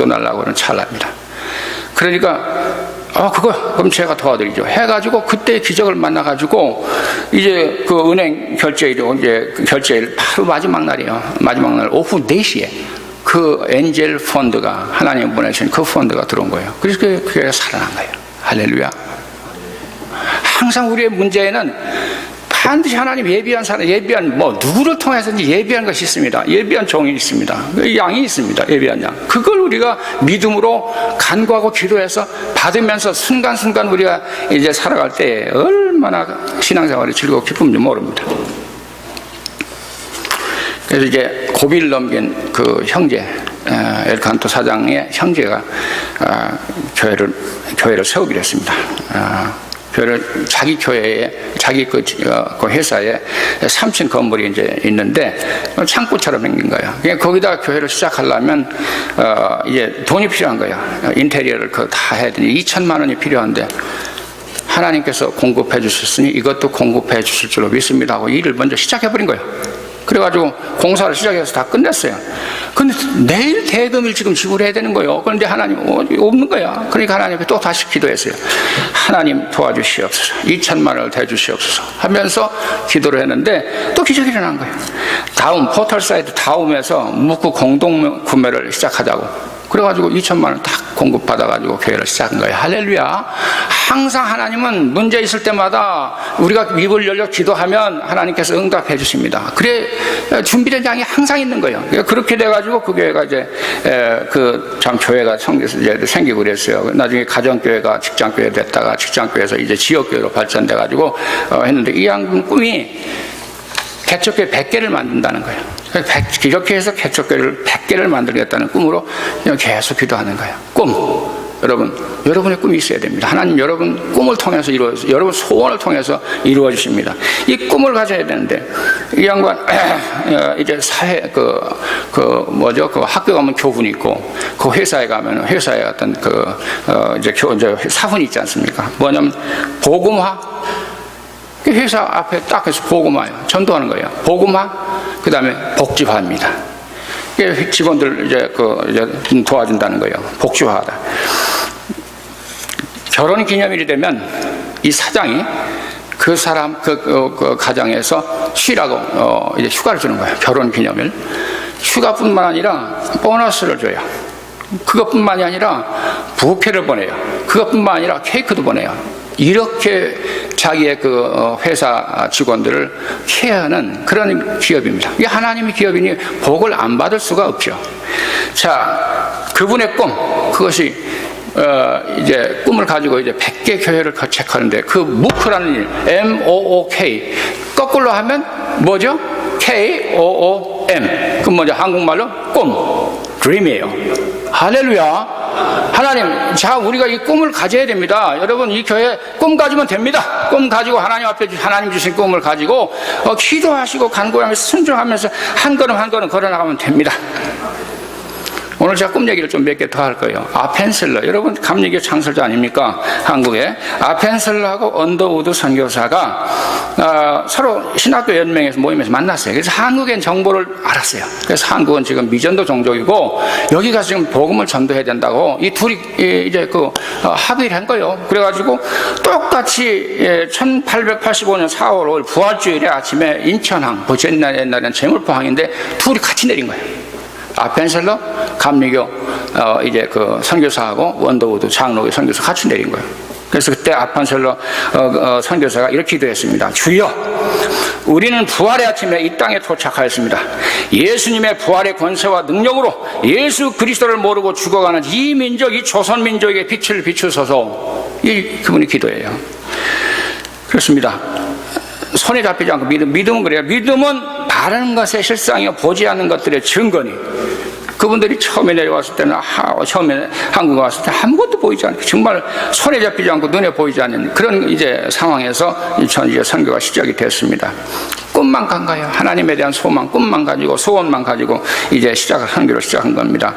날라고 하는 찰나입니다. 그러니까 그럼 제가 도와드리죠 해가지고 그때 기적을 만나가지고 이제 은행 결제일 바로 마지막 날이에요. 마지막 날 오후 4시에 엔젤 펀드가, 하나님 보내신 그 펀드가 들어온 거예요. 그래서 그게 살아난 거예요. 할렐루야. 항상 우리의 문제는 반드시 하나님 예비한 사람, 예비한 누구를 통해서든지 예비한 것이 있습니다. 예비한 종이 있습니다. 양이 있습니다. 예비한 양. 그걸 우리가 믿음으로 간구하고 기도해서 받으면서 순간순간 우리가 이제 살아갈 때 얼마나 신앙생활이 즐겁고 기쁜지 모릅니다. 그래서 이제 고비를 넘긴 그 형제, 엘칸토 사장의 형제가 교회를 세우기로 했습니다. 교회를 자기 교회에, 자기 그 회사에 3층 건물이 이제 있는데 창고처럼 생긴 거예요. 그러니까 거기다 교회를 시작하려면 이제 돈이 필요한 거예요. 인테리어를 다 해야 되니 2천만 원이 필요한데 하나님께서 공급해 주셨으니 이것도 공급해 주실 줄로 믿습니다 하고 일을 먼저 시작해버린 거예요. 그래가지고 공사를 시작해서 다 끝냈어요. 근데 내일 대금을 지금 지불해야 되는 거예요. 그런데 하나님 없는 거야. 그러니까 하나님께 또 다시 기도했어요. 하나님 도와주시옵소서, 2천만 원을 대주시옵소서 하면서 기도를 했는데 또 기적이 일어난 거예요. 다음 포털사이트 다음에서 묵고 공동 구매를 시작하자고 그래가지고 2천만 원 딱 공급받아가지고 교회를 시작한 거예요. 할렐루야. 항상 하나님은 문제 있을 때마다 우리가 입을 열려 기도하면 하나님께서 응답해 주십니다. 그래 준비된 양이 항상 있는 거예요. 그렇게 돼가지고 그 교회가 이제 참 교회가 생기고 그랬어요. 나중에 가정교회가 직장교회 됐다가 직장교회에서 이제 지역교회로 발전돼가지고 했는데 이 양 꿈이 개척교회 100개를 만든다는 거예요. 이렇게 해서 개척교회를 100개를 만들겠다는 꿈으로 계속 기도하는 거예요. 꿈. 여러분의 꿈이 있어야 됩니다. 하나님 여러분 꿈을 통해서 여러분 소원을 통해서 이루어 주십니다. 이 꿈을 가져야 되는데 이 양반 이제 사회 그 학교 가면 교훈이 있고 그 회사에 가면 회사에 어떤 이제 사훈이 있지 않습니까? 뭐냐면 복음화. 회사 앞에 딱 해서 복음화요. 전도하는 거예요. 복음화, 그 다음에 복지화입니다. 직원들 이제 도와준다는 거예요. 복지화하다. 결혼 기념일이 되면 이 사장이 그 사람 그 가정에서 쉬라고 이제 휴가를 주는 거예요. 결혼 기념일. 휴가뿐만 아니라 보너스를 줘요. 그것뿐만이 아니라 부케를 보내요. 그것뿐만 아니라 케이크도 보내요. 이렇게 자기의 그 회사 직원들을 케어하는 그런 기업입니다. 이게 하나님의 기업이니 복을 안 받을 수가 없죠. 자, 그분의 꿈, 그것이 이제 꿈을 가지고 이제 100개 교회를 거쳐하는데 그 무크라는 일, MOOK 거꾸로 하면 뭐죠? KOOM. 그 뭐죠? 한국말로 꿈, 드림이에요. 할렐루야. 하나님, 자, 우리가 이 꿈을 가져야 됩니다. 여러분, 이 교회 꿈 가지면 됩니다. 꿈 가지고 하나님 앞에 하나님 주신 꿈을 가지고 기도하시고 간구하면서 순종하면서 한 걸음 한 걸음 걸어나가면 됩니다. 오늘 제가 꿈 얘기를 좀 몇 개 더 할 거예요. 아펜셀러, 여러분 감리교 창설자 아닙니까? 한국에 아펜셀러하고 언더우드 선교사가 서로 신학교 연맹에서 모임에서 만났어요. 그래서 한국엔 정보를 알았어요. 그래서 한국은 지금 미전도 종족이고 여기가 지금 복음을 전도해야 된다고 이 둘이 이제 합의를 한 거예요. 그래가지고 똑같이 1885년 4월 5일 부활주일에 아침에 인천항, 옛날에는 제물포항인데 둘이 같이 내린 거예요. 아펜셀러, 감리교 이제 그 선교사하고 원더우드 장로교 선교사 같이 내린 거예요. 그래서 그때 아펜셀러 선교사가 이렇게 기도했습니다. 주여, 우리는 부활의 아침에 이 땅에 도착하였습니다. 예수님의 부활의 권세와 능력으로 예수 그리스도를 모르고 죽어가는 이 민족, 이 조선 민족에게 빛을 비추소서. 이 그분의 기도예요. 그렇습니다. 손에 잡히지 않고 믿음은 그래요. 믿음은 바라는 것의 실상이요 보지 않는 것들의 증거니. 그분들이 처음에 내려왔을 때는 처음에 한국에 왔을 때 아무것도 보이지 않고 정말 손에 잡히지 않고 눈에 보이지 않는 그런 이제 상황에서 이제 선교가 시작이 됐습니다. 꿈만 간 거예요. 하나님에 대한 소망, 꿈만 가지고 소원만 가지고 이제 선교를 시작한 겁니다.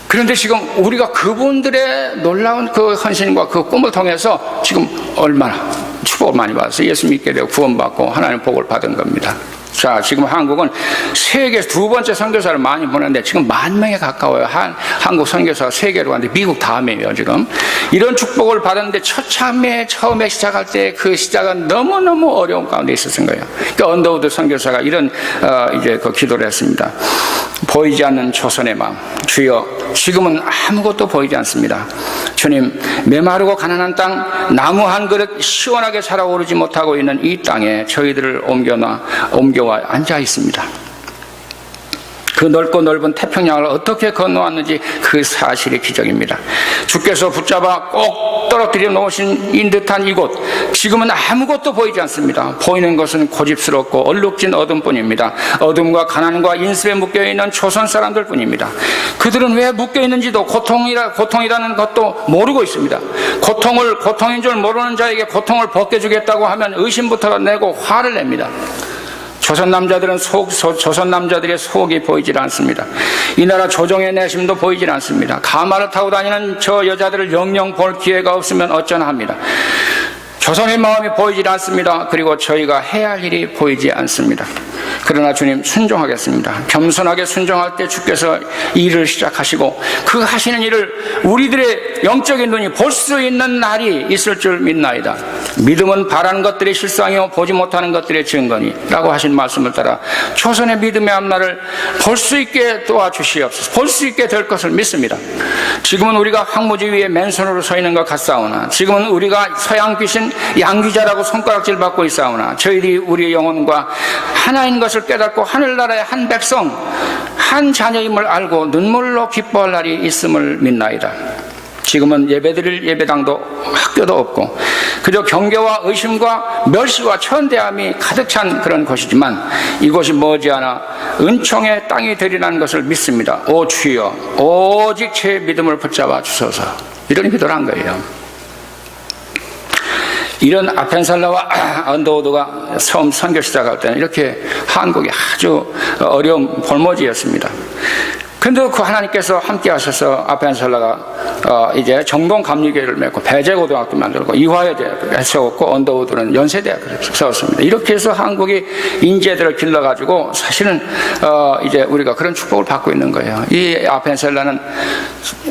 그런데 지금 우리가 그분들의 놀라운 그 헌신과 그 꿈을 통해서 지금 얼마나 축복을 많이 받아서 예수 믿게 되고 구원받고 하나님 복을 받은 겁니다. 자, 지금 한국은 세계 두 번째 선교사를 많이 보냈는데 지금 10,000명에 가까워요. 한국 선교사가 세계로 갔는데 미국 다음이에요, 지금. 이런 축복을 받았는데 처음에 시작할 때 그 시작은 너무너무 어려운 가운데 있었던 거예요. 그러니까 언더우드 선교사가 이런 이제 그 기도를 했습니다. 보이지 않는 조선의 마음, 주여, 지금은 아무것도 보이지 않습니다. 주님, 메마르고 가난한 땅, 나무 한 그릇 시원하게 자라오르지 못하고 있는 이 땅에 저희들을 옮겨와 앉아 있습니다. 그 넓고 넓은 태평양을 어떻게 건너왔는지 그 사실이 기적입니다. 주께서 붙잡아 꼭 떨어뜨려 놓으신 듯한 이곳, 지금은 아무것도 보이지 않습니다. 보이는 것은 고집스럽고 얼룩진 어둠뿐입니다. 어둠과 가난과 인습에 묶여있는 조선 사람들 뿐입니다. 그들은 왜 묶여있는지도 고통이라는 것도 모르고 있습니다. 고통인 줄 모르는 자에게 고통을 벗겨주겠다고 하면 의심부터 내고 화를 냅니다. 조선 남자들의 속이 보이질 않습니다. 이 나라 조정의 내심도 보이질 않습니다. 가마를 타고 다니는 저 여자들을 영영 볼 기회가 없으면 어쩌나 합니다. 조선의 마음이 보이질 않습니다. 그리고 저희가 해야 할 일이 보이지 않습니다. 그러나 주님, 순종하겠습니다. 겸손하게 순종할 때 주께서 일을 시작하시고 그 하시는 일을 우리들의 영적인 눈이 볼 수 있는 날이 있을 줄 믿나이다. 믿음은 바라는 것들의 실상이요 보지 못하는 것들의 증거니 라고 하신 말씀을 따라 조선의 믿음의 앞날을 볼 수 있게 도와주시옵소서. 볼 수 있게 될 것을 믿습니다. 지금은 우리가 황무지 위에 맨손으로 서 있는 것 같사오나, 지금은 우리가 서양 귀신 양귀자라고 손가락질 받고 있사오나, 저희들이 우리의 영혼과 하나인 것을 깨닫고 하늘나라의 한 백성, 한 자녀임을 알고 눈물로 기뻐할 날이 있음을 믿나이다. 지금은 예배드릴 예배당도 학교도 없고 그저 경계와 의심과 멸시와 천대함이 가득 찬 그런 곳이지만 이곳이 머지않아 은총의 땅이 되리라는 것을 믿습니다. 오 주여, 오직 제 믿음을 붙잡아 주소서. 이런 기도를 한 거예요. 이런 아펜살라와 언더우드가 처음 선교 시작할 때는 이렇게 한국이 아주 어려운 볼모지였습니다. 근데 그 하나님께서 함께 하셔서 아펜살라가 이제 정동 감리교회를 맺고 배제고등학교 만들고 이화여대학을 세웠고 언더우드는 연세대학을 세웠습니다. 이렇게 해서 한국이 인재들을 길러가지고 사실은 이제 우리가 그런 축복을 받고 있는 거예요. 이 아펜살라는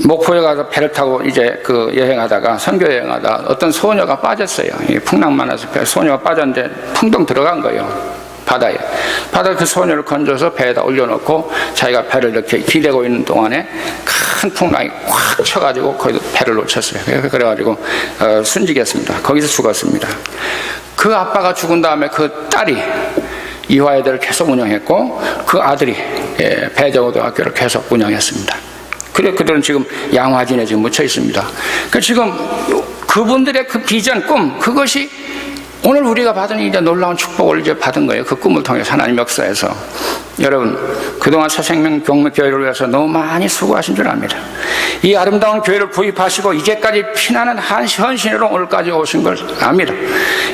목포에 가서 배를 타고 이제 그 여행하다가 선교 여행하다 어떤 소녀가 빠졌어요. 풍랑 많아서 소녀가 빠졌는데 풍덩 들어간 거예요. 바다에 그 소녀를 건져서 배에다 올려놓고 자기가 배를 이렇게 기대고 있는 동안에 큰 풍랑이 확 쳐가지고 거기서 배를 놓쳤어요. 그래가지고 순직했습니다. 거기서 죽었습니다. 그 아빠가 죽은 다음에 그 딸이 이화여대를 계속 운영했고 그 아들이 배제고등학교를 계속 운영했습니다. 그래 그들은 지금 양화진에 지금 묻혀 있습니다. 그 지금 그분들의 그 비전, 꿈, 그것이 오늘 우리가 받은 이제 놀라운 축복을 이제 받은 거예요. 그 꿈을 통해서 하나님 역사에서. 여러분, 그동안 새생명 경매교회를 위해서 너무 많이 수고하신 줄 압니다. 이 아름다운 교회를 구입하시고 이제까지 피나는 헌신으로 오늘까지 오신 걸 압니다.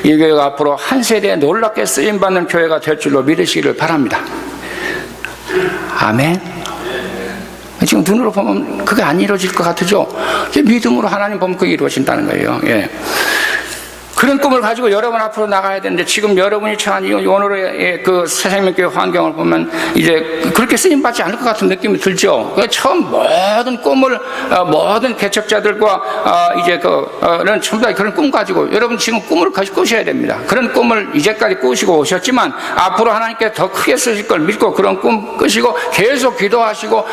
이 교회가 앞으로 한 세대에 놀랍게 쓰임받는 교회가 될 줄로 믿으시기를 바랍니다. 아멘. 지금 눈으로 보면 그게 안 이루어질 것 같으죠? 믿음으로 하나님 보면 그게 이루어진다는 거예요. 예. 그런 꿈을 가지고 여러분 앞으로 나가야 되는데 지금 여러분이 처한 이 오늘의 그 새생명교회 환경을 보면 이제 그렇게 쓰임받지 않을 것 같은 느낌이 들죠. 처음 모든 꿈을 모든 개척자들과 이제 그는 전부 다 그런 꿈 가지고 여러분 지금 꿈을 꾸셔야 됩니다. 그런 꿈을 이제까지 꾸시고 오셨지만 앞으로 하나님께 더 크게 쓰실 걸 믿고 그런 꿈 꾸시고 계속 기도하시고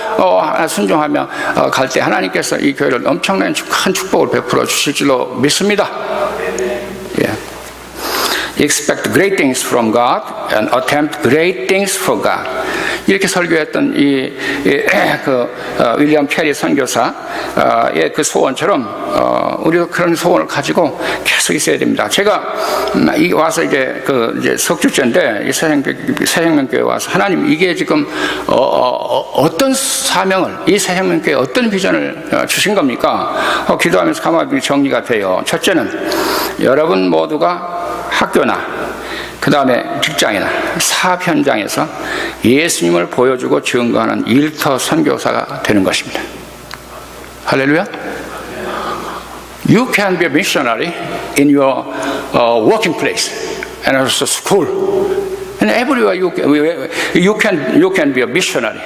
순종하며 갈 때 하나님께서 이 교회를 엄청난 큰 축복을 베풀어 주실 줄로 믿습니다. Yeah. Expect great things from God and attempt great things for God. 이렇게 설교했던 윌리엄 캐리 선교사의 그 소원처럼 우리도 그런 소원을 가지고 계속 있어야 됩니다. 제가 와서 이제 석주째인데 이 새생명교회 와서 하나님 이게 지금 어떤 사명을 이 새생명교회 어떤 비전을 주신 겁니까? 기도하면서 가만히 정리가 돼요. 첫째는 여러분 모두가 학교나 그 다음에 직장이나 사업 현장에서 예수님을 보여주고 증거하는 일터 선교사가 되는 것입니다. 할렐루야. You can be a missionary in your working place and also school. And everywhere you can be a missionary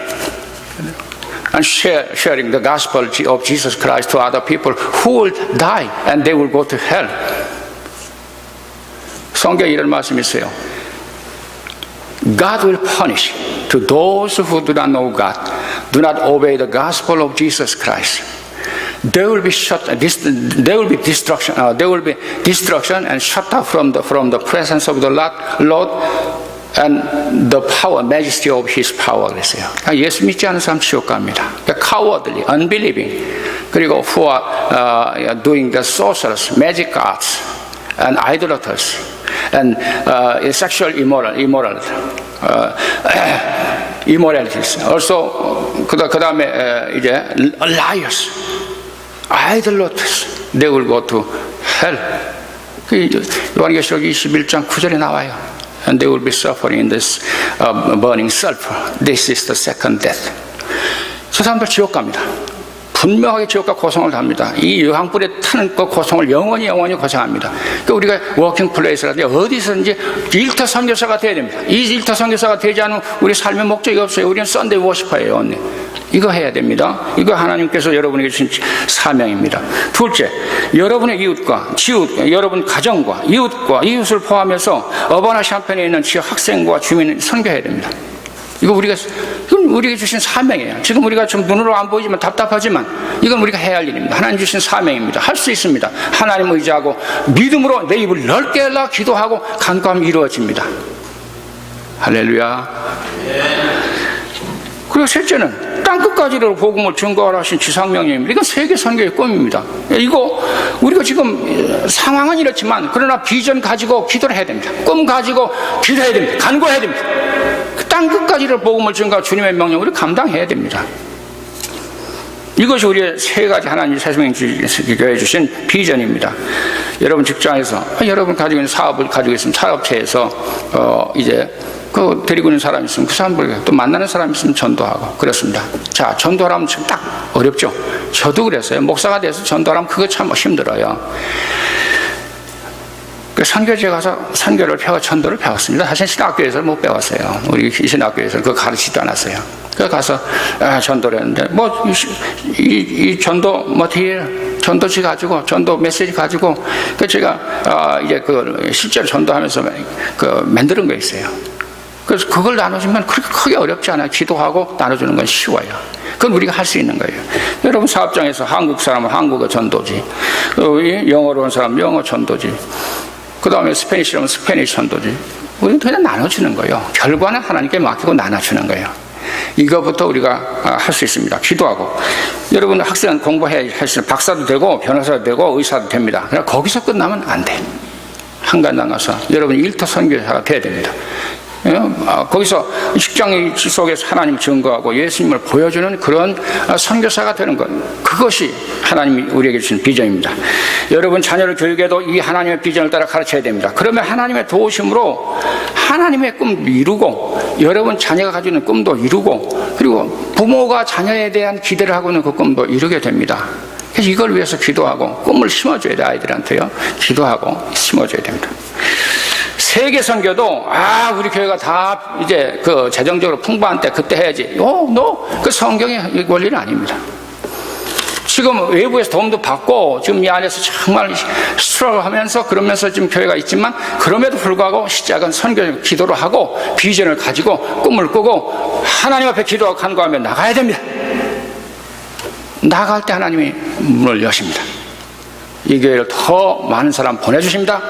and sharing the gospel of Jesus Christ to other people who will die and they will go to hell. 성경에 이런 말씀이 있어요. God will punish to those who do not know God, do not obey the gospel of Jesus Christ. There will be destruction and shut out from the presence of the Lord and the power, majesty of His power. 그랬어요. 예수 믿지 않는 사람 지옥 갑니다. Cowardly, unbelieving, 그리고 who are doing the sorcerers, magic arts, and idolaters, and sexual immoralities. Also, 그 다음에 이제 liars, idolaters, they will go to hell. 그 요한계시록 21장 9절에 나와요. And they will be suffering in this burning sulfur. This is the second death. 저 사람들 지옥 갑니다. 분명하게 지옥과 고통을 합니다. 이 유황불에 타는 그 고통을 영원히 고생합니다. 그러니까 우리가 워킹 플레이스라든지 어디서든지 일터 선교사가 되어야 됩니다. 이 일터 선교사가 되지 않으면 우리 삶의 목적이 없어요. 우리는 썬데이 워시퍼예요. 언니. 이거 해야 됩니다. 이거 하나님께서 여러분에게 주신 사명입니다. 둘째, 여러분의 여러분 가정과 이웃을 포함해서 어바나 샴페인에 있는 지역 학생과 주민을 선교해야 됩니다. 이건 우리에게 주신 사명이에요. 지금 우리가 좀 눈으로 안 보이지만 답답하지만 이건 우리가 해야 할 일입니다. 하나님 주신 사명입니다. 할 수 있습니다. 하나님 의지하고 믿음으로 내 입을 넓게 열라 기도하고 간구하면 이루어집니다. 할렐루야. 그리고 셋째는 땅끝까지로 복음을 증거하라 하신 지상명령입니다. 이건 세계 선교의 꿈입니다. 이거 우리가 지금 상황은 이렇지만 그러나 비전 가지고 기도를 해야 됩니다. 꿈 가지고 기도해야 됩니다. 간구해야 됩니다. 땅끝까지로 복음을 증거하라 주님의 명령을 우리 감당해야 됩니다. 이것이 우리의 세 가지 하나님 세상교회에 주신 비전입니다. 여러분 직장에서 여러분 가지고 있는 사업을 가지고 있으면 사업체에서 이제 그 데리고 있는 사람이 있으면 그 사람을 또 만나는 사람이 있으면 전도하고 그렇습니다. 자, 전도하라면 지금 딱 어렵죠. 저도 그랬어요. 목사가 돼서 전도하라면 그거 참 힘들어요. 그 선교지에 가서 선교를 전도를 배웠습니다. 사실 신학교에서 못 배웠어요. 우리 신학교에서 그거 가르치지도 않았어요. 그 가서 전도를 했는데 이 전도 머티리얼 전도지 가지고 전도 메시지 가지고 그 제가 이제 그 실제로 전도하면서 그 만드는 거 있어요. 그래서 그걸 나눠주면 그렇게 크게 어렵지 않아요. 기도하고 나눠주는 건 쉬워요. 그건 우리가 할 수 있는 거예요. 여러분 사업장에서 한국 사람은 한국어 전도지, 영어로 온 사람은 영어 전도지, 그 다음에 스페니쉬라면 스페니쉬 전도지. 우리는 그냥 나눠주는 거예요. 결과는 하나님께 맡기고 나눠주는 거예요. 이거부터 우리가 할 수 있습니다. 기도하고. 여러분 학생은 공부해야 박사도 되고 변호사도 되고 의사도 됩니다. 그러나 거기서 끝나면 안 돼. 한간 나가서 여러분 일터 선교사가 돼야 됩니다. 거기서 직장 속에서 하나님을 증거하고 예수님을 보여주는 그런 선교사가 되는 것, 그것이 하나님이 우리에게 주신 비전입니다. 여러분 자녀를 교육해도 이 하나님의 비전을 따라 가르쳐야 됩니다. 그러면 하나님의 도우심으로 하나님의 꿈도 이루고 여러분 자녀가 가지고 있는 꿈도 이루고 그리고 부모가 자녀에 대한 기대를 하고 있는 그 꿈도 이루게 됩니다. 그래서 이걸 위해서 기도하고 꿈을 심어줘야 돼. 아이들한테요. 기도하고 심어줘야 됩니다. 세계 선교도 우리 교회가 다 이제 그 재정적으로 풍부한 때 그때 해야지. 그 성경의 원리는 아닙니다. 지금 외부에서 도움도 받고 지금 이 안에서 정말 스트러글하면서 그러면서 지금 교회가 있지만 그럼에도 불구하고 시작은 선교 기도를 하고 비전을 가지고 꿈을 꾸고 하나님 앞에 기도하고 간구하며 나가야 됩니다. 나갈 때 하나님이 문을 여십니다. 이 교회를 더 많은 사람 보내주십니다.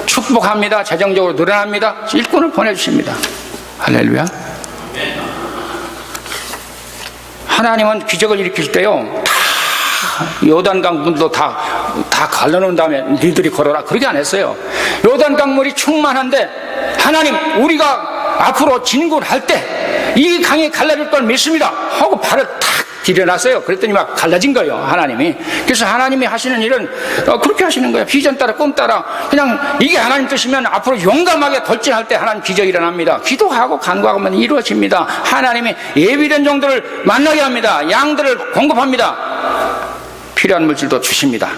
축복합니다. 재정적으로 늘어납니다. 일꾼을 보내주십니다. 할렐루야. 하나님은 기적을 일으킬 때요, 다 요단강 문도 다 갈라놓은 다음에 니들이 걸어라 그렇게 안 했어요. 요단강 물이 충만한데 하나님 우리가 앞으로 진군할 때 이 강이 갈라질 걸 믿습니다 하고 발을 탁 디뎌놨어요. 그랬더니 막 갈라진 거예요, 하나님이. 그래서 하나님이 하시는 일은 그렇게 하시는 거예요. 비전 따라 꿈 따라 그냥 이게 하나님 뜻이면 앞으로 용감하게 돌진할 때 하나님 기적이 일어납니다. 기도하고 간구하면 이루어집니다. 하나님이 예비된 종들을 만나게 합니다. 양들을 공급합니다. 필요한 물질도 주십니다.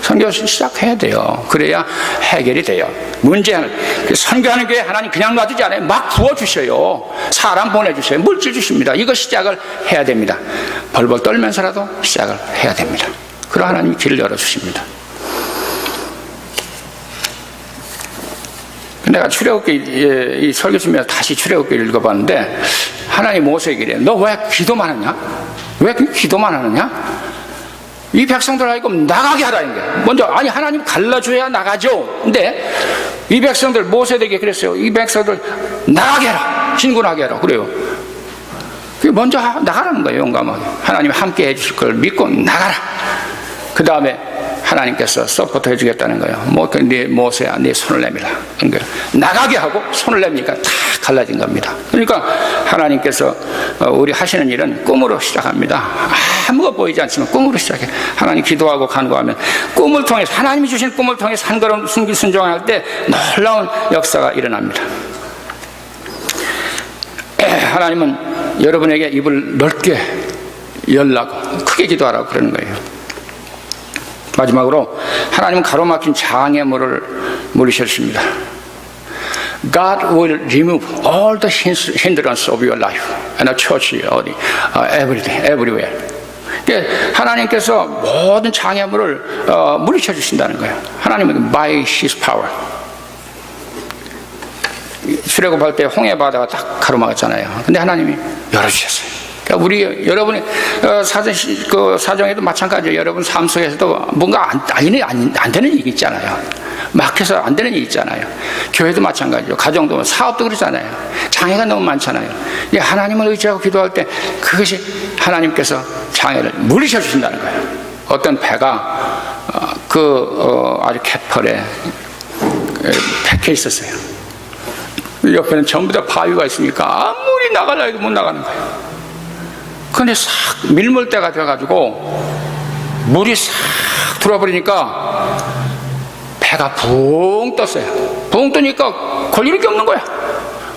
선교 시작해야 돼요. 그래야 해결이 돼요. 문제는 선교하는 교회 하나님 그냥 놔두지 않아요. 막 부어주셔요. 사람 보내주셔요. 물질 주십니다. 이거 시작을 해야 됩니다. 벌벌 떨면서라도 시작을 해야 됩니다. 그럼 하나님이 길을 열어주십니다. 내가 출애굽기 이 설교 중에 다시 출애굽기를 읽어봤는데 하나님 모세에게 이래요. 너 왜 기도만 하냐? 왜 기도만 하느냐? 이 백성들 하여금 나가게 하라는 거예요. 먼저 아니 하나님 갈라줘야 나가죠. 근데 이 백성들 모세에게 그랬어요. 이 백성들 나가게 해라. 진군하게 해라. 그래요. 그게 먼저 나가라는 거예요. 용감하게. 하나님 함께 해주실 걸 믿고 나가라. 그 다음에 하나님께서 서포트 해주겠다는 거예요. 네 모세야, 네 손을 내밀라. 그러니까 나가게 하고 손을 내미니까 다 갈라진 겁니다. 그러니까 하나님께서 우리 하시는 일은 꿈으로 시작합니다. 아무것도 보이지 않지만 꿈으로 시작해. 하나님 기도하고 간구하면 꿈을 통해서 하나님이 주신 꿈을 통해서 한 걸음 순종할 때 놀라운 역사가 일어납니다. 하나님은 여러분에게 입을 넓게 열라고 크게 기도하라고 그러는 거예요. 마지막으로 하나님은 가로막힌 장애물을 물리셨습니다. God will remove all the hindrance of your life and a church everywhere. 하나님께서 모든 장애물을 물리쳐 주신다는 거예요. 하나님은 by His power. 출애굽할 때 홍해 바다가 딱 가로막았잖아요. 근데 하나님이 열어주셨어요. 그러니까 여러분이 사정에도 마찬가지예요. 여러분 삶 속에서도 뭔가 안 되는 일이 있잖아요. 막혀서 안 되는 일이 있잖아요. 교회도 마찬가지죠. 가정도 사업도 그렇잖아요. 장애가 너무 많잖아요. 하나님을 의지하고 기도할 때 그것이 하나님께서 장애를 물리쳐 주신다는 거예요. 어떤 배가 아주 개펄에 박혀 있었어요. 옆에는 전부 다 바위가 있으니까 아무리 나가려 해도 못 나가는 거예요. 그런데 싹 밀물대가 되어가지고 물이 싹 들어와버리니까 배가 붕 떴어요. 붕 뜨니까 걸릴 게 없는 거야.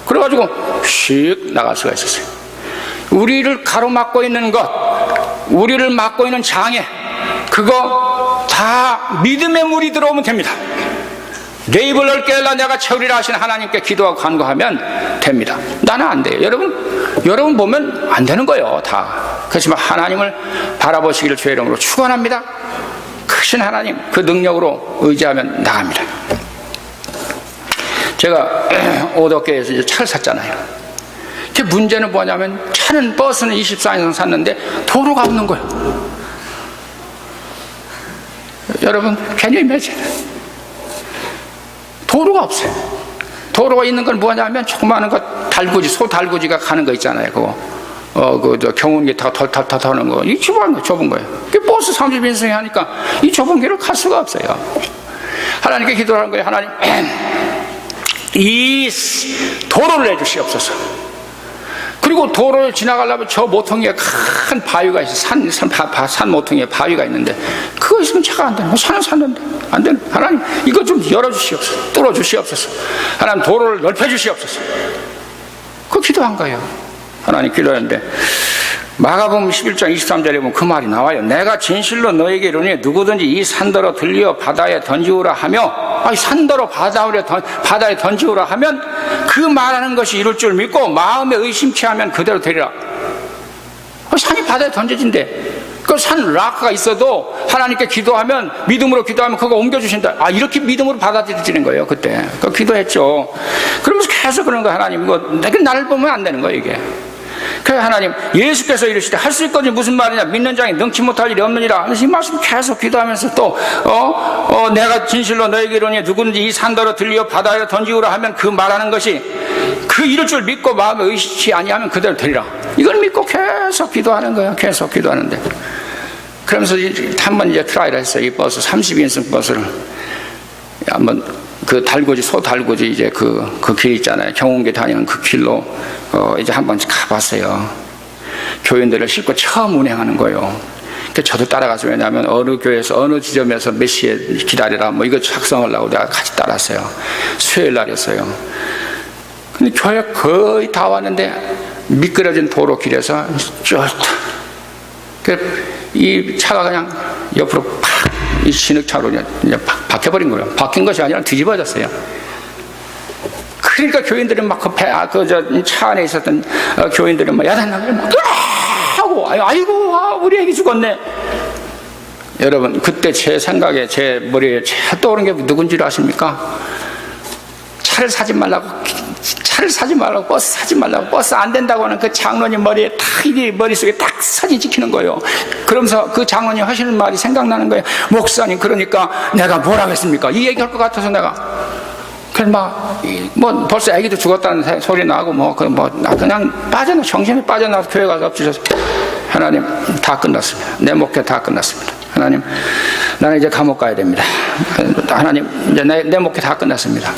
그래가지고 씩 나갈 수가 있었어요. 우리를 가로막고 있는 것, 우리를 막고 있는 장애, 그거 다 믿음의 물이 들어오면 됩니다. 내 입을 넓게 열라 내가 채우리라 하신 하나님께 기도하고 간구하면 됩니다. 나는 안 돼요. 여러분 보면 안 되는 거예요. 다. 그렇지만 하나님을 바라보시기를 주의 이름으로 축원합니다. 크신 하나님 그 능력으로 의지하면 나갑니다. 제가 오덕교에서 이제 차를 샀잖아요. 그 문제는 뭐냐면 차는 버스는 24인승 샀는데 도로가 없는 거예요. 여러분 괜히 매진 도로가 없어요. 도로가 있는 건 뭐냐면 조그마한 거 달구지, 소 달구지가 가는 거 있잖아요. 그거 경운기 타고 털 하는 거. 이 좁은 거예요. 버스 30인승이 하니까 이 좁은 길을 갈 수가 없어요. 하나님께 기도하는 거예요. 하나님, 이 도로를 내주시옵소서. 그리고 도로를 지나가려면 저 모퉁이에 큰 바위가 있어. 산 모퉁이에 바위가 있는데 그거 있으면 차가 안 되는. 산은 샀는데 안 되는. 하나님 이거 좀 열어주시옵소서. 뚫어주시옵소서. 하나님 도로를 넓혀주시옵소서. 그 기도한 거예요. 하나님 기도했는데 마가복음 11장 23절에 보면 그 말이 나와요. 내가 진실로 너에게 이르노니 누구든지 이 산더러 들려 바다에 던지우라 하며 산더러 바다에 던지우라 하면 그 말하는 것이 이룰 줄 믿고 마음에 의심치 하면 그대로 되리라. 산이 바다에 던져진대. 그 산 락가 있어도 하나님께 기도하면 믿음으로 기도하면 그거 옮겨주신다. 이렇게 믿음으로 받아들여지는 거예요. 그때 그 기도했죠. 그러면서 계속 그런 거 하나님 이거 내가 나를 보면 안 되는 거예요 이게. 그래서 하나님 예수께서 이르시되 할 수 있거든 무슨 말이냐 믿는 자에 능치 못할 일이 없느니라. 이 말씀 계속 기도하면서 또 내가 진실로 너에게 이르노니 누구든지 이 산더러 들려 바다에 던지우라 하면 그 말하는 것이 그 이룰 줄 믿고 마음에 의심치 아니하면 그대로 되리라. 이걸 믿고 계속 기도하는 거예요. 계속 기도하는데 그러면서 한번 이제 트라이를 했어요. 이 버스 30인승 버스를 한번 그 달구지 소 달구지 이제 그 길 있잖아요. 경운기 다니는 그 길로 이제 한번 가봤어요. 교인들을 싣고 처음 운행하는 거예요. 저도 따라가서 왜냐하면 어느 교회에서 어느 지점에서 몇 시에 기다리라 뭐 이거 작성하려고 내가 같이 따랐어요. 수요일 날이었어요. 근데 교회 거의 다 왔는데 미끄러진 도로길에서 쭉 이 차가 그냥 옆으로 팍 이 진흙차로 이제 박혀버린 거예요. 박힌 것이 아니라 뒤집어졌어요. 그러니까 교인들이 막 차 안에 있었던 교인들이 막 야단나고 막 하고 아이고 우리 애기 죽었네. 여러분 그때 제 생각에 제 머리에 제일 떠오른 게 누군지 아십니까? 차를 사지 말라고 버스 사지 말라고 버스 안 된다고 하는 그 장로님 머리에 딱 이게 머릿속에 딱 사진 찍히는 거예요. 그러면서 그 장로님 하시는 말이 생각나는 거예요. 목사님 그러니까 내가 뭘 하겠습니까? 이 얘기할 것 같아서 내가 그래서 뭐 벌써 아기도 죽었다는 소리 나고 그냥 정신이 빠져나와서 교회 가서 엎주셔서 하나님 다 끝났습니다. 내 목회 다 끝났습니다. 하나님 나는 이제 감옥 가야 됩니다. 하나님 이제 내 목회 다 끝났습니다.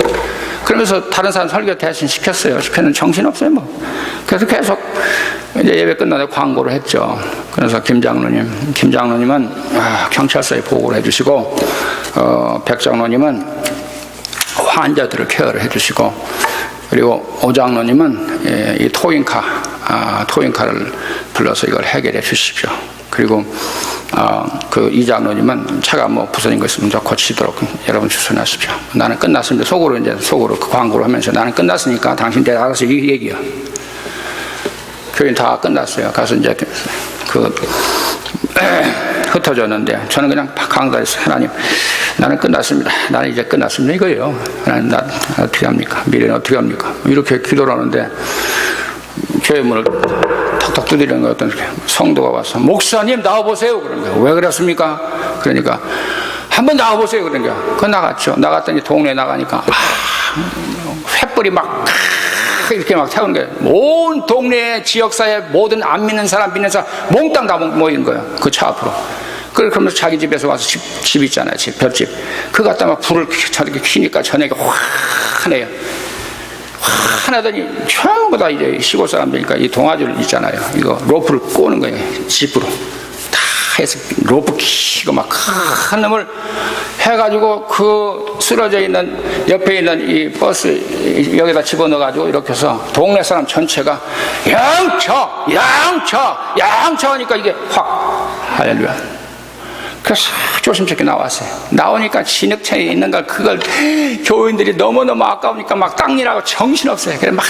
그러면서 다른 사람 설교 대신 시켰어요. 시켰는데 정신없어요 그래서 계속 이제 예배 끝나서 광고를 했죠. 그래서 김 장로님은 경찰서에 보고를 해주시고 백 장로님은 환자들을 케어를 해주시고, 그리고 오 장로님은 이 토잉카를 불러서 이걸 해결해 주십시오. 그리고 그 이 장로님은 차가 부서진 거 있으면 저 고치도록 여러분 주선하십시오. 나는 끝났습니다. 속으로 그 광고를 하면서 나는 끝났으니까 당신들 알아서 이 얘기야. 교인 다 끝났어요. 가서 이제 흩어졌는데 저는 그냥 강단에서 하나님 나는 끝났습니다. 나는 이제 끝났습니다. 이거예요. 하나님 나 어떻게 합니까? 미래는 어떻게 합니까? 이렇게 기도를 하는데 교회 문을 탁탁 두드리는 거 어떤 성도가 와서 목사님 나와보세요. 그런 거예요. 왜 그랬습니까? 그러니까 한번 나와보세요. 그런 거예요. 그 나갔죠. 나갔더니 동네에 나가니까 횃불이 막 이렇게 막 태우는 거예요. 온 동네 지역사회 모든 안 믿는 사람 몽땅 다 모인 거예요. 그 차 앞으로. 그러면서 자기 집에서 와서 집 있잖아요. 볏집. 그거 갖다 막 불을 저렇게 켜니까 저녁에 환해요. 환하더니 전부 다 이제 시골 사람들이니까 이 동아줄 있잖아요. 이거 로프를 꼬는 거예요. 집으로. 다 해서 로프 키고 막 큰 놈을 해가지고 그 쓰러져 있는 옆에 있는 이 버스 여기다 집어넣어가지고 이렇게 해서 동네 사람 전체가 양쳐 하니까 이게 확 할렐루야. 그래서 조심스럽게 나왔어요. 나오니까 진흙차에 있는 걸 그걸 교인들이 너무너무 아까우니까 막 닦느라고 정신없어요. 그래 막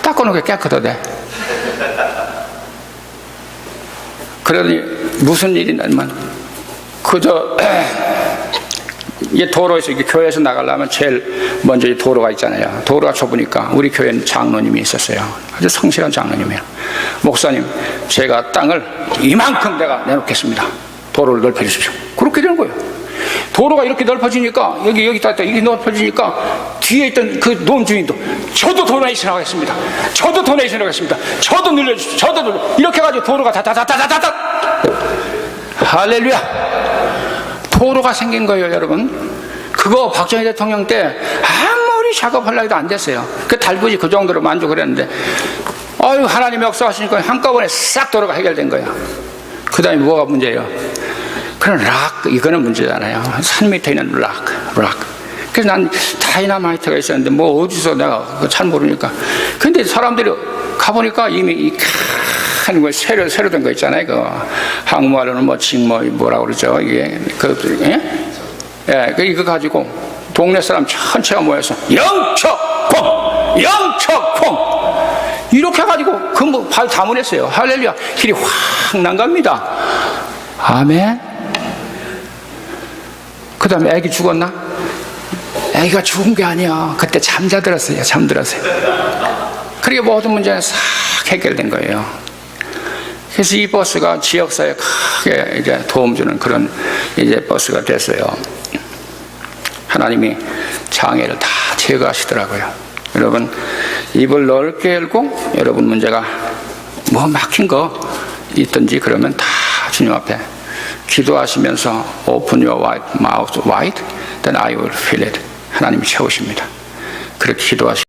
닦아놓고 깨끗하대. 그러더니 무슨 일이냐면 그저 이 도로에서 교회에서 나가려면 제일 먼저 이 도로가 있잖아요. 도로가 좁으니까 우리 교회는 장로님이 있었어요. 아주 성실한 장로님이에요. 목사님 제가 땅을 이만큼 내가 내놓겠습니다. 도로를 넓혀주십시오. 그렇게 되는 거예요. 도로가 이렇게 넓어지니까 여기 이렇게 넓어지니까 뒤에 있던 그 논주인도 저도 도네이션 하겠습니다. 저도 늘려주십시오. 저도 늘려. 이렇게 해가지고 도로가 다다다다다다 할렐루야. 도로가 생긴 거예요, 여러분. 그거 박정희 대통령 때 아무리 작업하려고 해도 안 됐어요. 그 달부지 그 정도로 만족을 했는데 하나님 역사하시니까 한꺼번에 싹 도로가 해결된 거예요. 그 다음에 뭐가 문제예요? 그런 이거는 문제잖아요. 산 밑에 있는 락. 그래서 난 다이너마이트가 있었는데 어디서 내가 잘 모르니까. 근데 사람들이 가보니까 이미 이 큰 거 새로 된 거 있잖아요. 그 한국말로는 뭐라고 그러죠. 이게 이거 가지고 동네 사람 전체가 모여서 영척콩 이렇게 해가지고 그 발 다문했어요. 할렐루야. 길이 확 난갑니다. 아멘. 그 다음에 애기 죽었나? 애기가 죽은 게 아니야. 그때 잠들었어요. 그리고 모든 문제는 싹 해결된 거예요. 그래서 이 버스가 지역사회에 크게 이제 도움 주는 그런 이제 버스가 됐어요. 하나님이 장애를 다 제거하시더라고요. 여러분 입을 넓게 열고 여러분 문제가 막힌 거 있든지 그러면 다 주님 앞에 기도하시면서 Open your mouth wide, then I will fill it. 하나님이 채우십니다. 그렇게 기도하시고